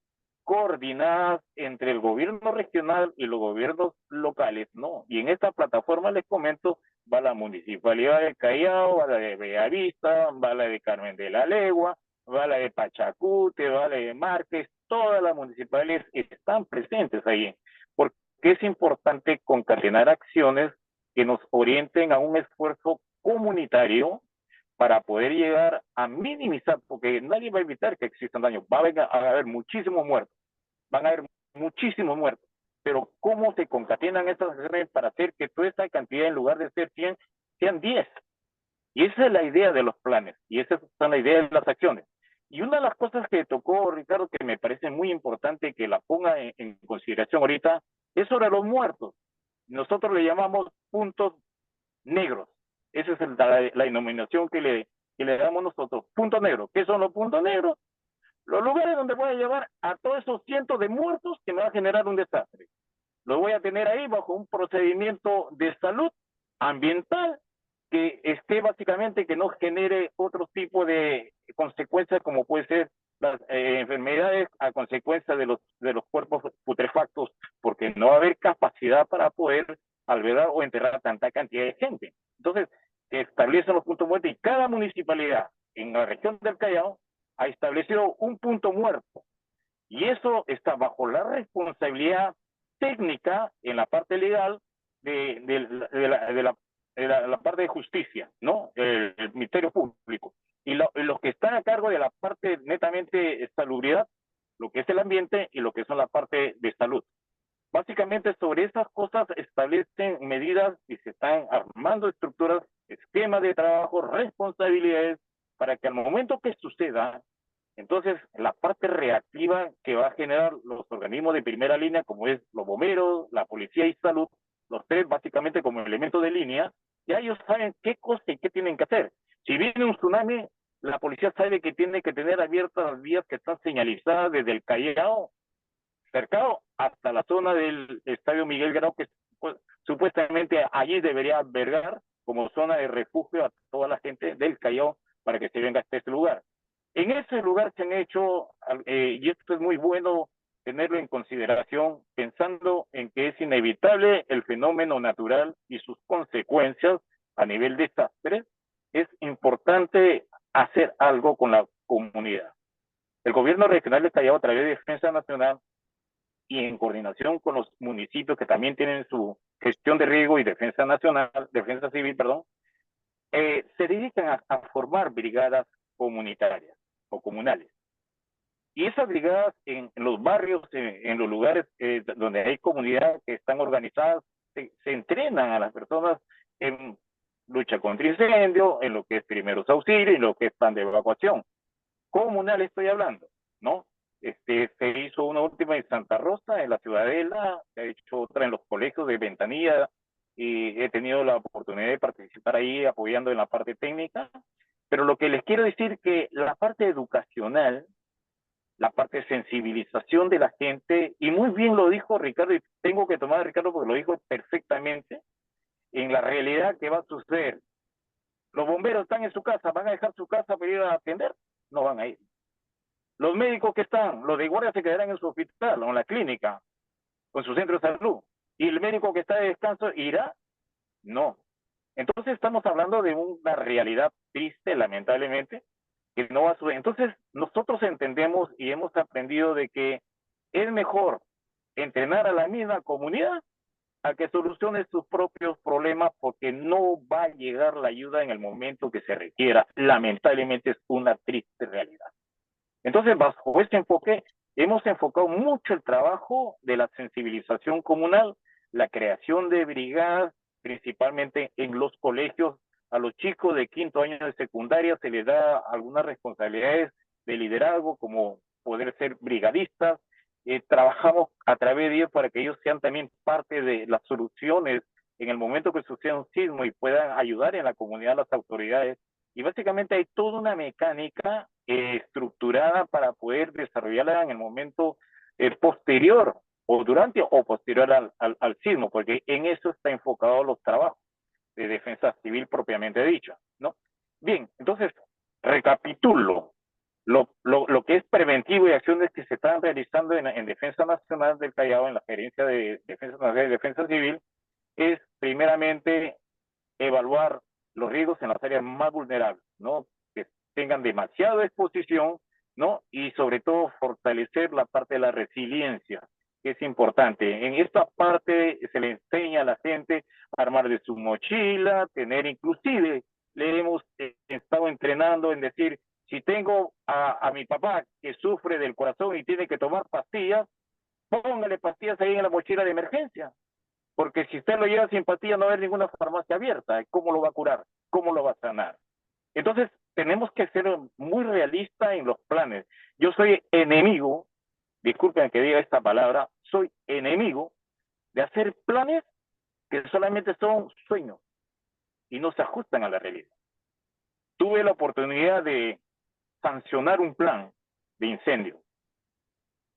coordinadas entre el gobierno regional y los gobiernos locales, ¿no? Y en esta plataforma, les comento, va la Municipalidad de Callao, va la de Bellavista, va la de Carmen de la Legua, va la de Pachacute, va la de Márquez, todas las municipalidades están presentes ahí, porque es importante concatenar acciones que nos orienten a un esfuerzo comunitario para poder llegar a minimizar, porque nadie va a evitar que existan daños. Va a haber muchísimos muertos, van a haber muchísimos muertos, pero ¿cómo se concatenan estas acciones para hacer que toda esta cantidad, en lugar de ser 100, sean 10? Y esa es la idea de los planes, y esa es la idea de las acciones. Y una de las cosas que tocó Ricardo, que me parece muy importante que la ponga en consideración ahorita, es sobre los muertos. Nosotros le llamamos puntos negros. Esa es la denominación que le damos nosotros. Puntos negros. ¿Qué son los puntos negros? Los lugares donde voy a llevar a todos esos cientos de muertos que me va a generar un desastre. Los voy a tener ahí bajo un procedimiento de salud ambiental que esté básicamente, que no genere otro tipo de consecuencias, como puede ser las enfermedades a consecuencia de los cuerpos putrefactos, porque no va a haber capacidad para poder albergar o enterrar tanta cantidad de gente. Entonces, se establecen los puntos muertos y cada municipalidad en la región del Callao ha establecido un punto muerto. Y eso está bajo la responsabilidad técnica en la parte legal de la parte de justicia, ¿no? El Ministerio Público. Y los que están a cargo de la parte netamente de salubridad, lo que es el ambiente y lo que son la parte de salud. Básicamente sobre esas cosas establecen medidas y se están armando estructuras, esquemas de trabajo, responsabilidades, para que al momento que suceda, entonces la parte reactiva que va a generar los organismos de primera línea, como es los bomberos, la policía y salud, los tres básicamente como elementos de línea, ya ellos saben qué cosa y qué tienen que hacer. Si viene un tsunami, la policía sabe que tiene que tener abiertas las vías que están señalizadas desde el Callao cercado hasta la zona del Estadio Miguel Grau, que pues, supuestamente allí debería albergar como zona de refugio a toda la gente del Callao para que se venga hasta este lugar. En ese lugar se han hecho, y esto es muy bueno tenerlo en consideración, pensando en que es inevitable el fenómeno natural y sus consecuencias a nivel de desastre, es importante hacer algo con la comunidad. El gobierno regional de Callao, a través de Defensa Nacional, y en coordinación con los municipios que también tienen su gestión de riesgo y defensa nacional, defensa civil, perdón, se dedican a formar brigadas comunitarias o comunales. Y esas brigadas en los barrios, en los lugares donde hay comunidades que están organizadas, se entrenan a las personas en lucha contra incendio, en lo que es primeros auxilios, en lo que es plan de evacuación. Comunal estoy hablando, ¿no? Se hizo una última en Santa Rosa, en la Ciudadela, se ha hecho otra en los colegios de Ventanilla, y he tenido la oportunidad de participar ahí apoyando en la parte técnica, pero lo que les quiero decir que la parte educacional, la parte de sensibilización de la gente, y muy bien lo dijo Ricardo, y tengo que tomar a Ricardo porque lo dijo perfectamente, en la realidad que va a suceder. Los bomberos están en su casa, ¿van a dejar su casa para ir a atender? No van a ir. Los médicos que están, los de guardia se quedarán en su hospital o en la clínica, con su centro de salud. ¿Y el médico que está de descanso irá? No. Entonces estamos hablando de una realidad triste, lamentablemente, que no va a suceder. Entonces nosotros entendemos y hemos aprendido de que es mejor entrenar a la misma comunidad a que solucione sus propios problemas, porque no va a llegar la ayuda en el momento que se requiera. Lamentablemente es una triste realidad. Entonces, bajo este enfoque, hemos enfocado mucho el trabajo de la sensibilización comunal, la creación de brigadas, principalmente en los colegios. A los chicos de quinto año de secundaria se les da algunas responsabilidades de liderazgo, como poder ser brigadistas. Trabajamos a través de ellos para que ellos sean también parte de las soluciones en el momento que suceda un sismo y puedan ayudar en la comunidad a las autoridades. Y básicamente hay toda una mecánica estructurada para poder desarrollarla en el momento posterior o durante o posterior al sismo, porque en eso está enfocado los trabajos de defensa civil propiamente dicho, ¿no? Bien, entonces, recapitulo. Lo que es preventivo y acciones que se están realizando en Defensa Nacional del Callao, en la Gerencia de Defensa Nacional y Defensa Civil, es primeramente evaluar los riesgos en las áreas más vulnerables, ¿no? Que tengan demasiada exposición, ¿no? Y sobre todo fortalecer la parte de la resiliencia, que es importante. En esta parte se le enseña a la gente a armar de su mochila, tener inclusive, le hemos estado entrenando en decir, si tengo a mi papá que sufre del corazón y tiene que tomar pastillas, póngale pastillas ahí en la mochila de emergencia, porque si usted lo lleva sin pastillas no va a haber ninguna farmacia abierta. ¿Cómo lo va a curar? ¿Cómo lo va a sanar? Entonces, tenemos que ser muy realistas en los planes. Yo soy enemigo, disculpen que diga esta palabra, soy enemigo de hacer planes que solamente son sueños y no se ajustan a la realidad. Tuve la oportunidad de sancionar un plan de incendio,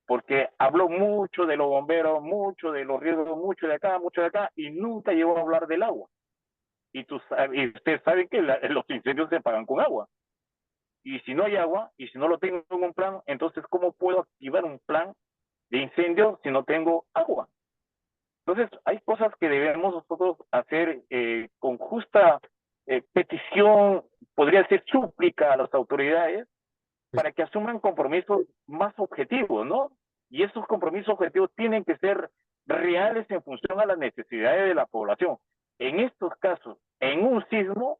porque habló mucho de los bomberos, mucho de los riesgos, mucho de acá, y nunca llegó a hablar del agua. Y ustedes saben que los incendios se pagan con agua. Y si no hay agua, y si no lo tengo en un plan, entonces, ¿cómo puedo activar un plan de incendio si no tengo agua? Entonces, hay cosas que debemos nosotros hacer con justa petición, podría ser súplica a las autoridades, para que asuman compromisos más objetivos, ¿no? Y esos compromisos objetivos tienen que ser reales en función a las necesidades de la población. En estos casos, en un sismo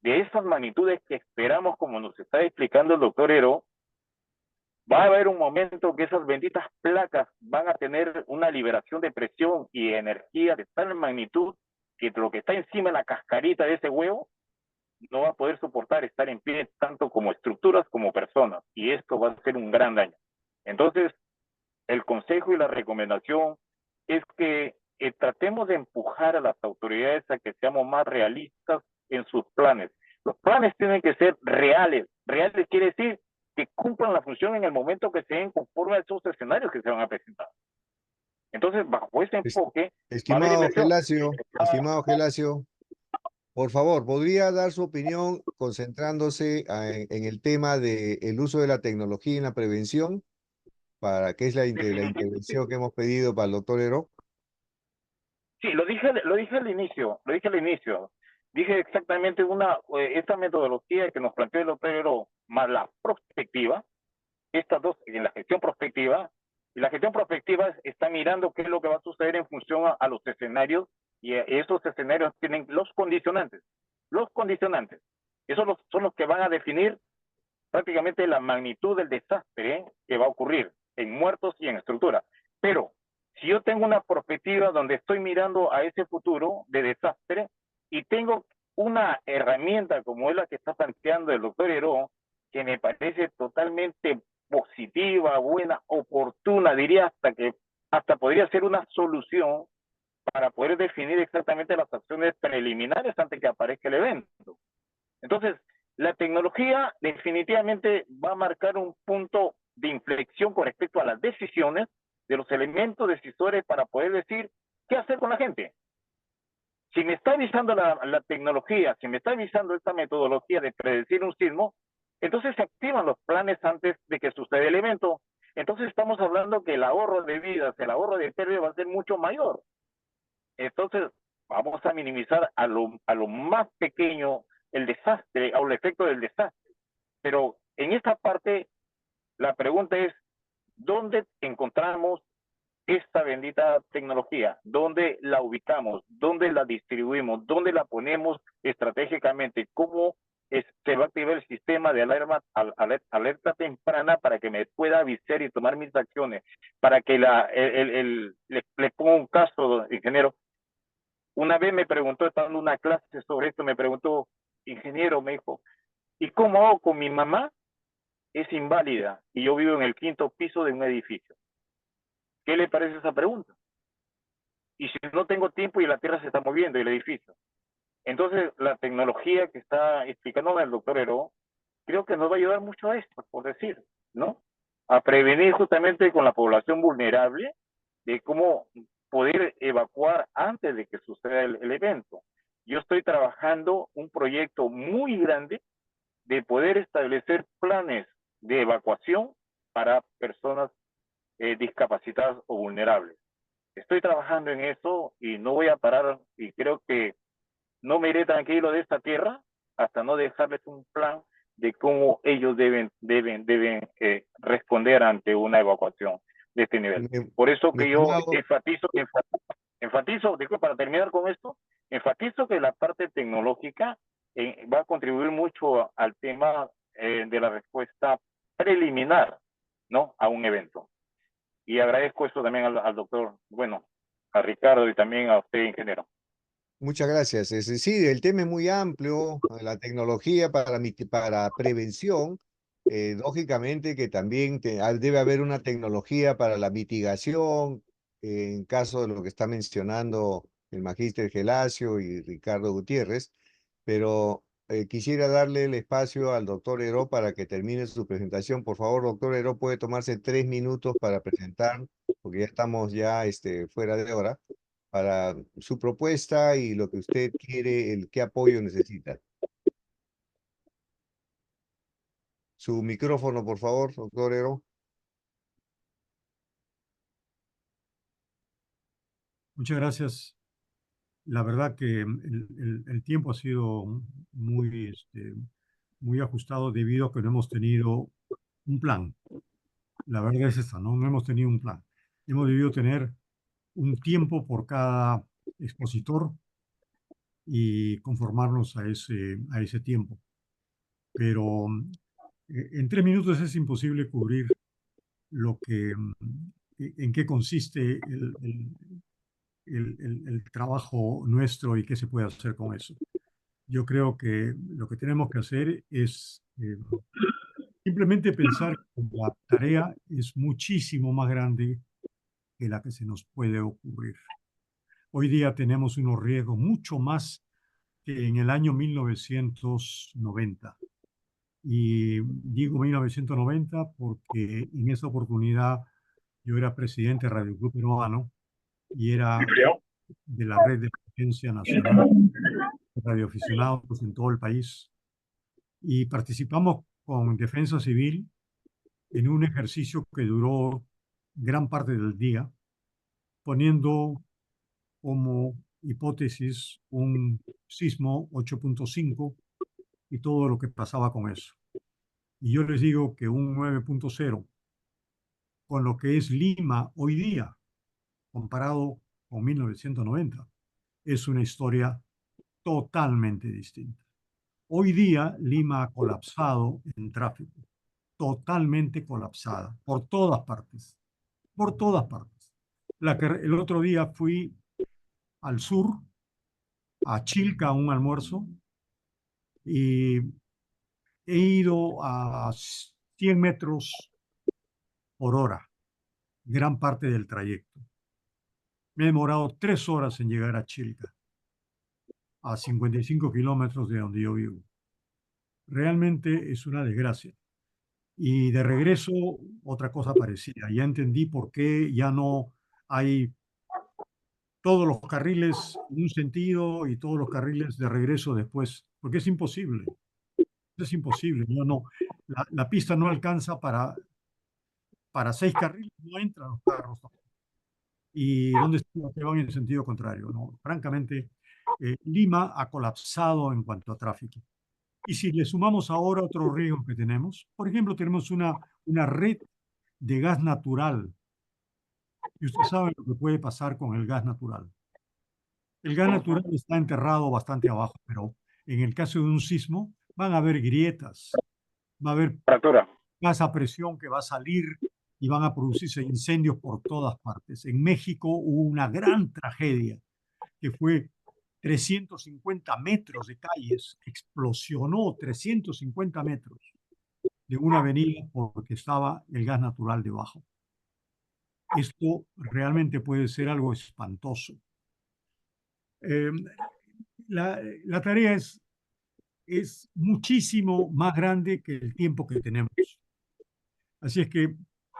de esas magnitudes que esperamos, como nos está explicando el doctor Heró, va a haber un momento que esas benditas placas van a tener una liberación de presión y energía de tal magnitud que lo que está encima de la cascarita de ese huevo no va a poder soportar estar en pie tanto como estructuras como personas, y esto va a ser un gran daño. Entonces, el consejo y la recomendación es que tratemos de empujar a las autoridades a que seamos más realistas en sus planes. Los planes tienen que ser reales. Reales quiere decir que cumplan la función en el momento que se den conforme a esos escenarios que se van a presentar. Entonces, bajo ese enfoque, va a haber inversión. Estimado Gelacio, por favor, ¿podría dar su opinión concentrándose en el tema del uso de la tecnología en la prevención, para que es la intervención que hemos pedido para el doctor Heró? Sí, lo dije al inicio, Dije exactamente esta metodología que nos planteó el doctor Heró, más la prospectiva, estas dos, en la gestión prospectiva, y la gestión prospectiva está mirando qué es lo que va a suceder en función a los escenarios, y esos escenarios tienen los condicionantes. Esos son los que van a definir prácticamente la magnitud del desastre que va a ocurrir en muertos y en estructura. Pero si yo tengo una perspectiva donde estoy mirando a ese futuro de desastre y tengo una herramienta como es la que está planteando el doctor Heró, que me parece totalmente positiva, buena, oportuna, diría hasta podría ser una solución para poder definir exactamente las acciones preliminares antes que aparezca el evento. Entonces, la tecnología definitivamente va a marcar un punto de inflexión con respecto a las decisiones de los elementos decisores para poder decir qué hacer con la gente. Si me está avisando la tecnología, si me está avisando esta metodología de predecir un sismo, entonces se activan los planes antes de que suceda el evento. Entonces estamos hablando que el ahorro de vidas, el ahorro de pérdidas va a ser mucho mayor. Entonces vamos a minimizar a lo más pequeño el desastre o el efecto del desastre. Pero en esta parte, la pregunta es, ¿dónde encontramos esta bendita tecnología? ¿Dónde la ubicamos? ¿Dónde la distribuimos? ¿Dónde la ponemos estratégicamente? ¿Cómo se va a activar el sistema de alerta temprana para que me pueda avisar y tomar mis acciones? Para que le pongo un caso, ingeniero. Una vez me preguntó, estando en una clase sobre esto, me preguntó, ingeniero, me dijo, ¿y cómo hago con mi mamá? Es inválida y yo vivo en el 5º piso de un edificio. ¿Qué le parece esa pregunta? Y si no tengo tiempo y la tierra se está moviendo y el edificio. Entonces, la tecnología que está explicando el doctor Heró, creo que nos va a ayudar mucho a esto, por decir, ¿no? A prevenir justamente con la población vulnerable de cómo poder evacuar antes de que suceda el evento. Yo estoy trabajando un proyecto muy grande de poder establecer planes de evacuación para personas discapacitadas o vulnerables. Estoy trabajando en eso y no voy a parar, y creo que no me iré tranquilo de esta tierra hasta no dejarles un plan de cómo ellos deben responder ante una evacuación de este nivel. Por eso mi que yo estimado, enfatizo, disculpa, para terminar con esto, enfatizo que la parte tecnológica va a contribuir mucho al tema de la respuesta preliminar, ¿no?, a un evento. Y agradezco esto también al doctor, bueno, a Ricardo y también a usted, ingeniero. muchas gracias. Sí, el tema es muy amplio, la tecnología para prevención. Lógicamente que también debe haber una tecnología para la mitigación, en caso de lo que está mencionando el magíster Gelasio y Ricardo Gutiérrez, pero quisiera darle el espacio al doctor Heró para que termine su presentación. Por favor, doctor Heró, puede tomarse 3 minutos para presentar, porque ya estamos fuera de hora, para su propuesta y lo que usted quiere, qué apoyo necesita. Su micrófono, por favor, doctor Heró. Muchas gracias. La verdad que el tiempo ha sido muy ajustado debido a que no hemos tenido un plan. La verdad es esta, ¿no? No hemos tenido un plan. Hemos debido tener un tiempo por cada expositor y conformarnos a ese tiempo. Pero en 3 minutos es imposible cubrir en qué consiste el trabajo nuestro y qué se puede hacer con eso. Yo creo que lo que tenemos que hacer es simplemente pensar que la tarea es muchísimo más grande que la que se nos puede ocurrir. Hoy día tenemos unos riesgos mucho más que en el año 1990. Y digo 1990 porque en esa oportunidad yo era presidente de Radio Club Peruano y era de la Red de Agencia Nacional de Radioaficionados en todo el país. Y participamos con Defensa Civil en un ejercicio que duró gran parte del día, poniendo como hipótesis un sismo 8.5 y todo lo que pasaba con eso. Y yo les digo que un 9.0, con lo que es Lima hoy día, comparado con 1990, es una historia totalmente distinta. Hoy día Lima ha colapsado en tráfico, totalmente colapsada, por todas partes, por todas partes. El otro día fui al sur, a Chilca, a un almuerzo, y he ido a 100 metros por hora, gran parte del trayecto. Me he demorado 3 horas en llegar a Chilca, a 55 kilómetros de donde yo vivo. Realmente es una desgracia. Y de regreso, otra cosa parecida. Ya entendí por qué ya no hay todos los carriles en un sentido y todos los carriles de regreso después, porque es imposible. Es imposible. La pista no alcanza para 6 carriles, no entran los carros. ¿Y dónde están los que van en sentido contrario? ¿No? Francamente, Lima ha colapsado en cuanto a tráfico. Y si le sumamos ahora otro riesgo que tenemos, por ejemplo, tenemos una red de gas natural. Y usted sabe lo que puede pasar con el gas natural. El gas natural está enterrado bastante abajo, pero en el caso de un sismo van a haber grietas, va a haber Fractura. gas a presión que va a salir y van a producirse incendios por todas partes. En México hubo una gran tragedia que fue 350 metros de calles, explosionó 350 metros de una avenida porque estaba el gas natural debajo. Esto realmente puede ser algo espantoso. La tarea es muchísimo más grande que el tiempo que tenemos. Así es que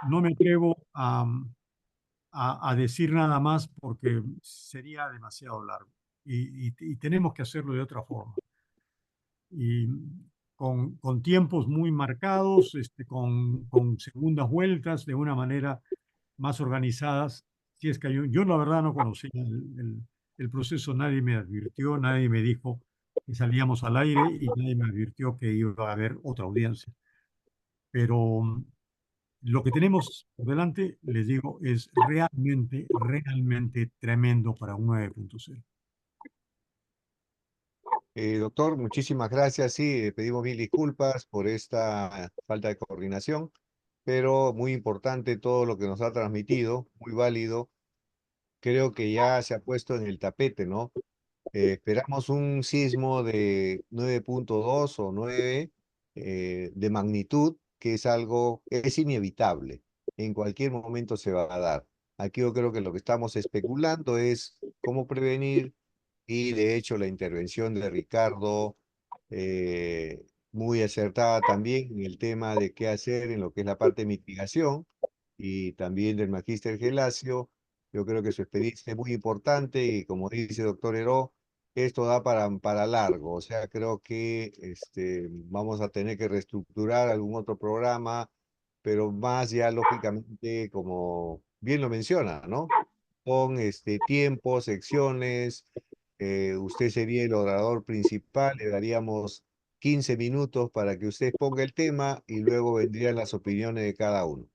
no me atrevo a decir nada más porque sería demasiado largo y tenemos que hacerlo de otra forma. Y con tiempos muy marcados, con segundas vueltas, de una manera más organizadas. Si es que yo la verdad no conocía el proceso, nadie me advirtió, nadie me dijo que salíamos al aire y nadie me advirtió que iba a haber otra audiencia. Pero lo que tenemos por delante, les digo, es realmente, realmente tremendo para un 9.0. Doctor, muchísimas gracias. Sí, pedimos mil disculpas por esta falta de coordinación, pero muy importante todo lo que nos ha transmitido, muy válido. Creo que ya se ha puesto en el tapete, ¿no? Esperamos un sismo de 9.2 o 9 de magnitud, que es algo, es inevitable. En cualquier momento se va a dar. Aquí yo creo que lo que estamos especulando es cómo prevenir y de hecho la intervención de Ricardo, muy acertada también en el tema de qué hacer en lo que es la parte de mitigación y también del magíster Gelacio. Yo creo que su experiencia es muy importante y como dice doctor Heró, esto da para largo. O sea, creo que vamos a tener que reestructurar algún otro programa, pero más ya lógicamente, como bien lo menciona, ¿no? Con tiempos, secciones. Usted sería el orador principal, le daríamos 15 minutos para que usted exponga el tema y luego vendrían las opiniones de cada uno.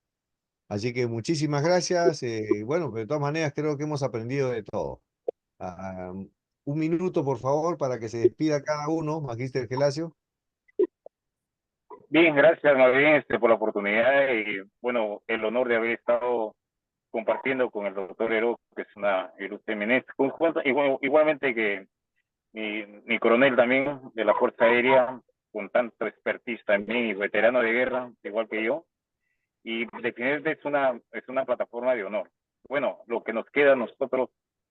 Así que muchísimas gracias. Bueno, de todas maneras creo que hemos aprendido de todo. Ah, un minuto, por favor, para que se despida cada uno, Magíster Gelacio. Bien, gracias más bien por la oportunidad y bueno, el honor de haber estado compartiendo con el doctor Heró, que es una ilustre eminencia, igualmente que mi coronel también de la Fuerza Aérea, con tanto expertise también y veterano de guerra, igual que yo, y definitivamente es una plataforma de honor. Bueno, lo que nos queda a nosotros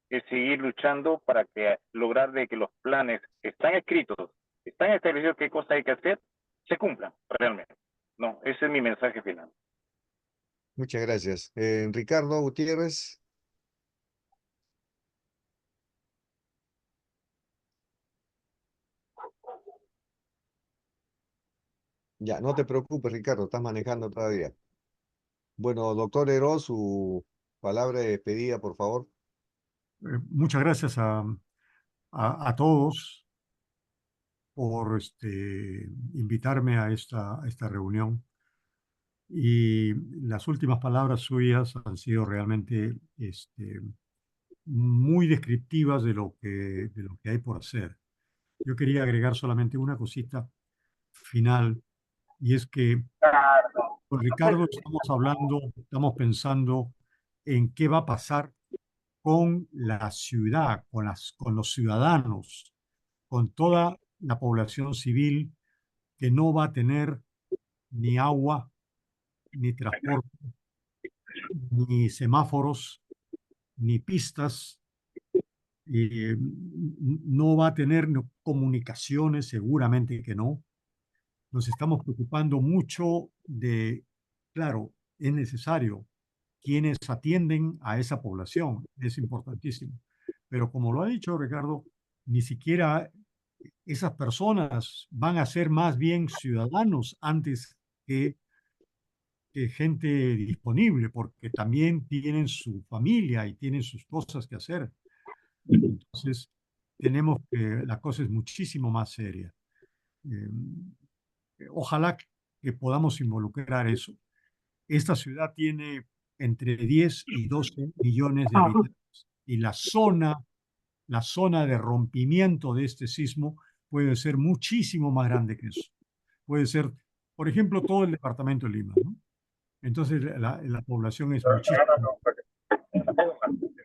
es seguir luchando para que lograr de que los planes que están escritos, están establecidos qué cosa hay que hacer, se cumplan realmente. No, ese es mi mensaje final. Muchas gracias. Ricardo Gutiérrez. Ya, no te preocupes, Ricardo, estás manejando todavía. Bueno, doctor Heró, su palabra de despedida, por favor. Muchas gracias a todos por invitarme a esta reunión. Y las últimas palabras suyas han sido realmente muy descriptivas de lo que hay por hacer. Yo quería agregar solamente una cosita final, y es que con Ricardo estamos pensando en qué va a pasar con la ciudad, con los ciudadanos, con toda la población civil que no va a tener ni agua, ni transporte, ni semáforos, ni pistas, no va a tener comunicaciones, seguramente que no. Nos estamos preocupando mucho de, claro, es necesario quienes atienden a esa población, es importantísimo. Pero como lo ha dicho Ricardo, ni siquiera esas personas van a ser más bien ciudadanos antes que gente disponible, porque también tienen su familia y tienen sus cosas que hacer. Entonces, tenemos que, la cosa es muchísimo más seria. Ojalá que podamos involucrar eso. Esta ciudad tiene entre 10 y 12 millones de habitantes y la zona de rompimiento de este sismo puede ser muchísimo más grande que eso. Puede ser, por ejemplo, todo el departamento de Lima, ¿no? Entonces la población es muchísimo.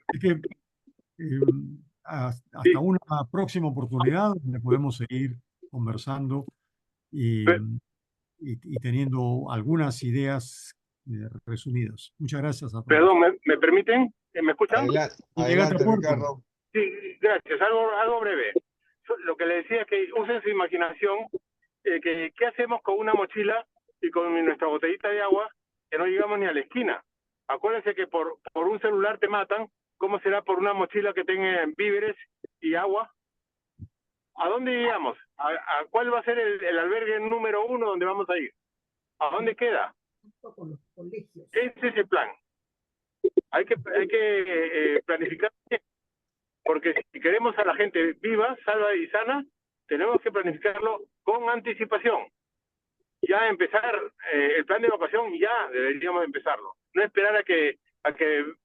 Así que hasta una próxima oportunidad donde podemos seguir conversando y, y teniendo algunas ideas resumidas. Muchas gracias a todos. Perdón, ¿me permiten? ¿Me escuchan? Llegate a Adelante, puerto. Ricardo. Sí, gracias. Algo breve. Lo que le decía es que usen su imaginación, ¿qué hacemos con una mochila y con nuestra botellita de agua que no llegamos ni a la esquina? Acuérdense que por un celular te matan, ¿cómo será por una mochila que tenga víveres y agua? ¿A dónde llegamos? ¿A cuál va a ser el albergue número 1 donde vamos a ir? ¿A dónde queda? Ese es el plan. Hay que planificar, porque si queremos a la gente viva, salva y sana, tenemos que planificarlo con anticipación. Ya empezar el plan de evacuación, ya deberíamos empezarlo. No esperar a que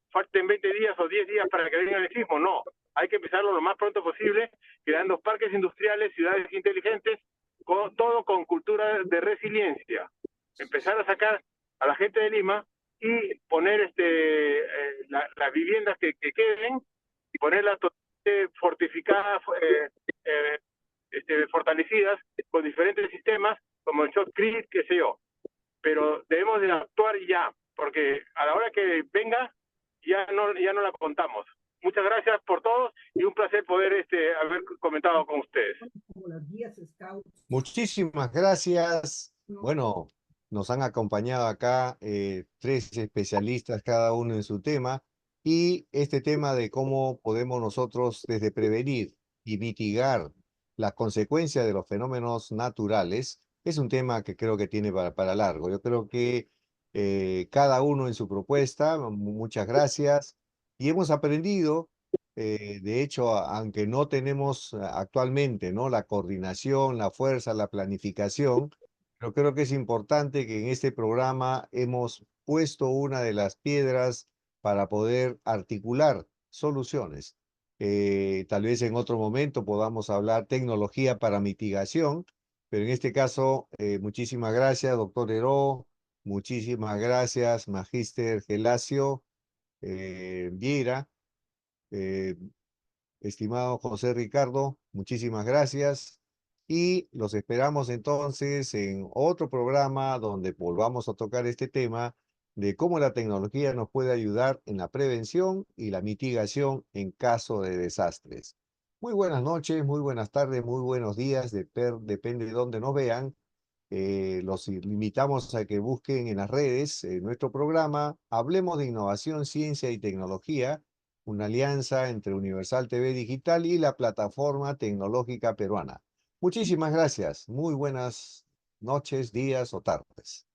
falten 20 días o 10 días para que venga el sismo, no. Hay que empezarlo lo más pronto posible, creando parques industriales, ciudades inteligentes, todo con cultura de resiliencia. Empezar a sacar a la gente de Lima y poner las viviendas que queden y ponerlas totalmente fortificadas, fortalecidas con diferentes sistemas como el Shotcrete, qué sé yo. Pero debemos de actuar ya, porque a la hora que venga ya no la contamos. Muchas gracias por todo y un placer poder haber comentado con ustedes. Muchísimas gracias. Bueno, nos han acompañado acá 3 especialistas, cada uno en su tema, y este tema de cómo podemos nosotros desde prevenir y mitigar las consecuencias de los fenómenos naturales es un tema que creo que tiene para largo. Yo creo que cada uno en su propuesta, muchas gracias, y hemos aprendido. De hecho, aunque no tenemos actualmente, ¿no?, la coordinación, la fuerza, la planificación, pero creo que es importante que en este programa hemos puesto una de las piedras para poder articular soluciones. Tal vez en otro momento podamos hablar tecnología para mitigación, pero en este caso, muchísimas gracias, doctor Heró, muchísimas gracias, magíster Gelacio Vieira. Estimado José Ricardo, muchísimas gracias y los esperamos entonces en otro programa donde volvamos a tocar este tema de cómo la tecnología nos puede ayudar en la prevención y la mitigación en caso de desastres. Muy buenas noches, muy buenas tardes, muy buenos días, depende de dónde nos vean. Los invitamos a que busquen en las redes nuestro programa Hablemos de Innovación, Ciencia y Tecnología, una alianza entre Universal TV Digital y la Plataforma Tecnológica Peruana. Muchísimas gracias. Muy buenas noches, días o tardes.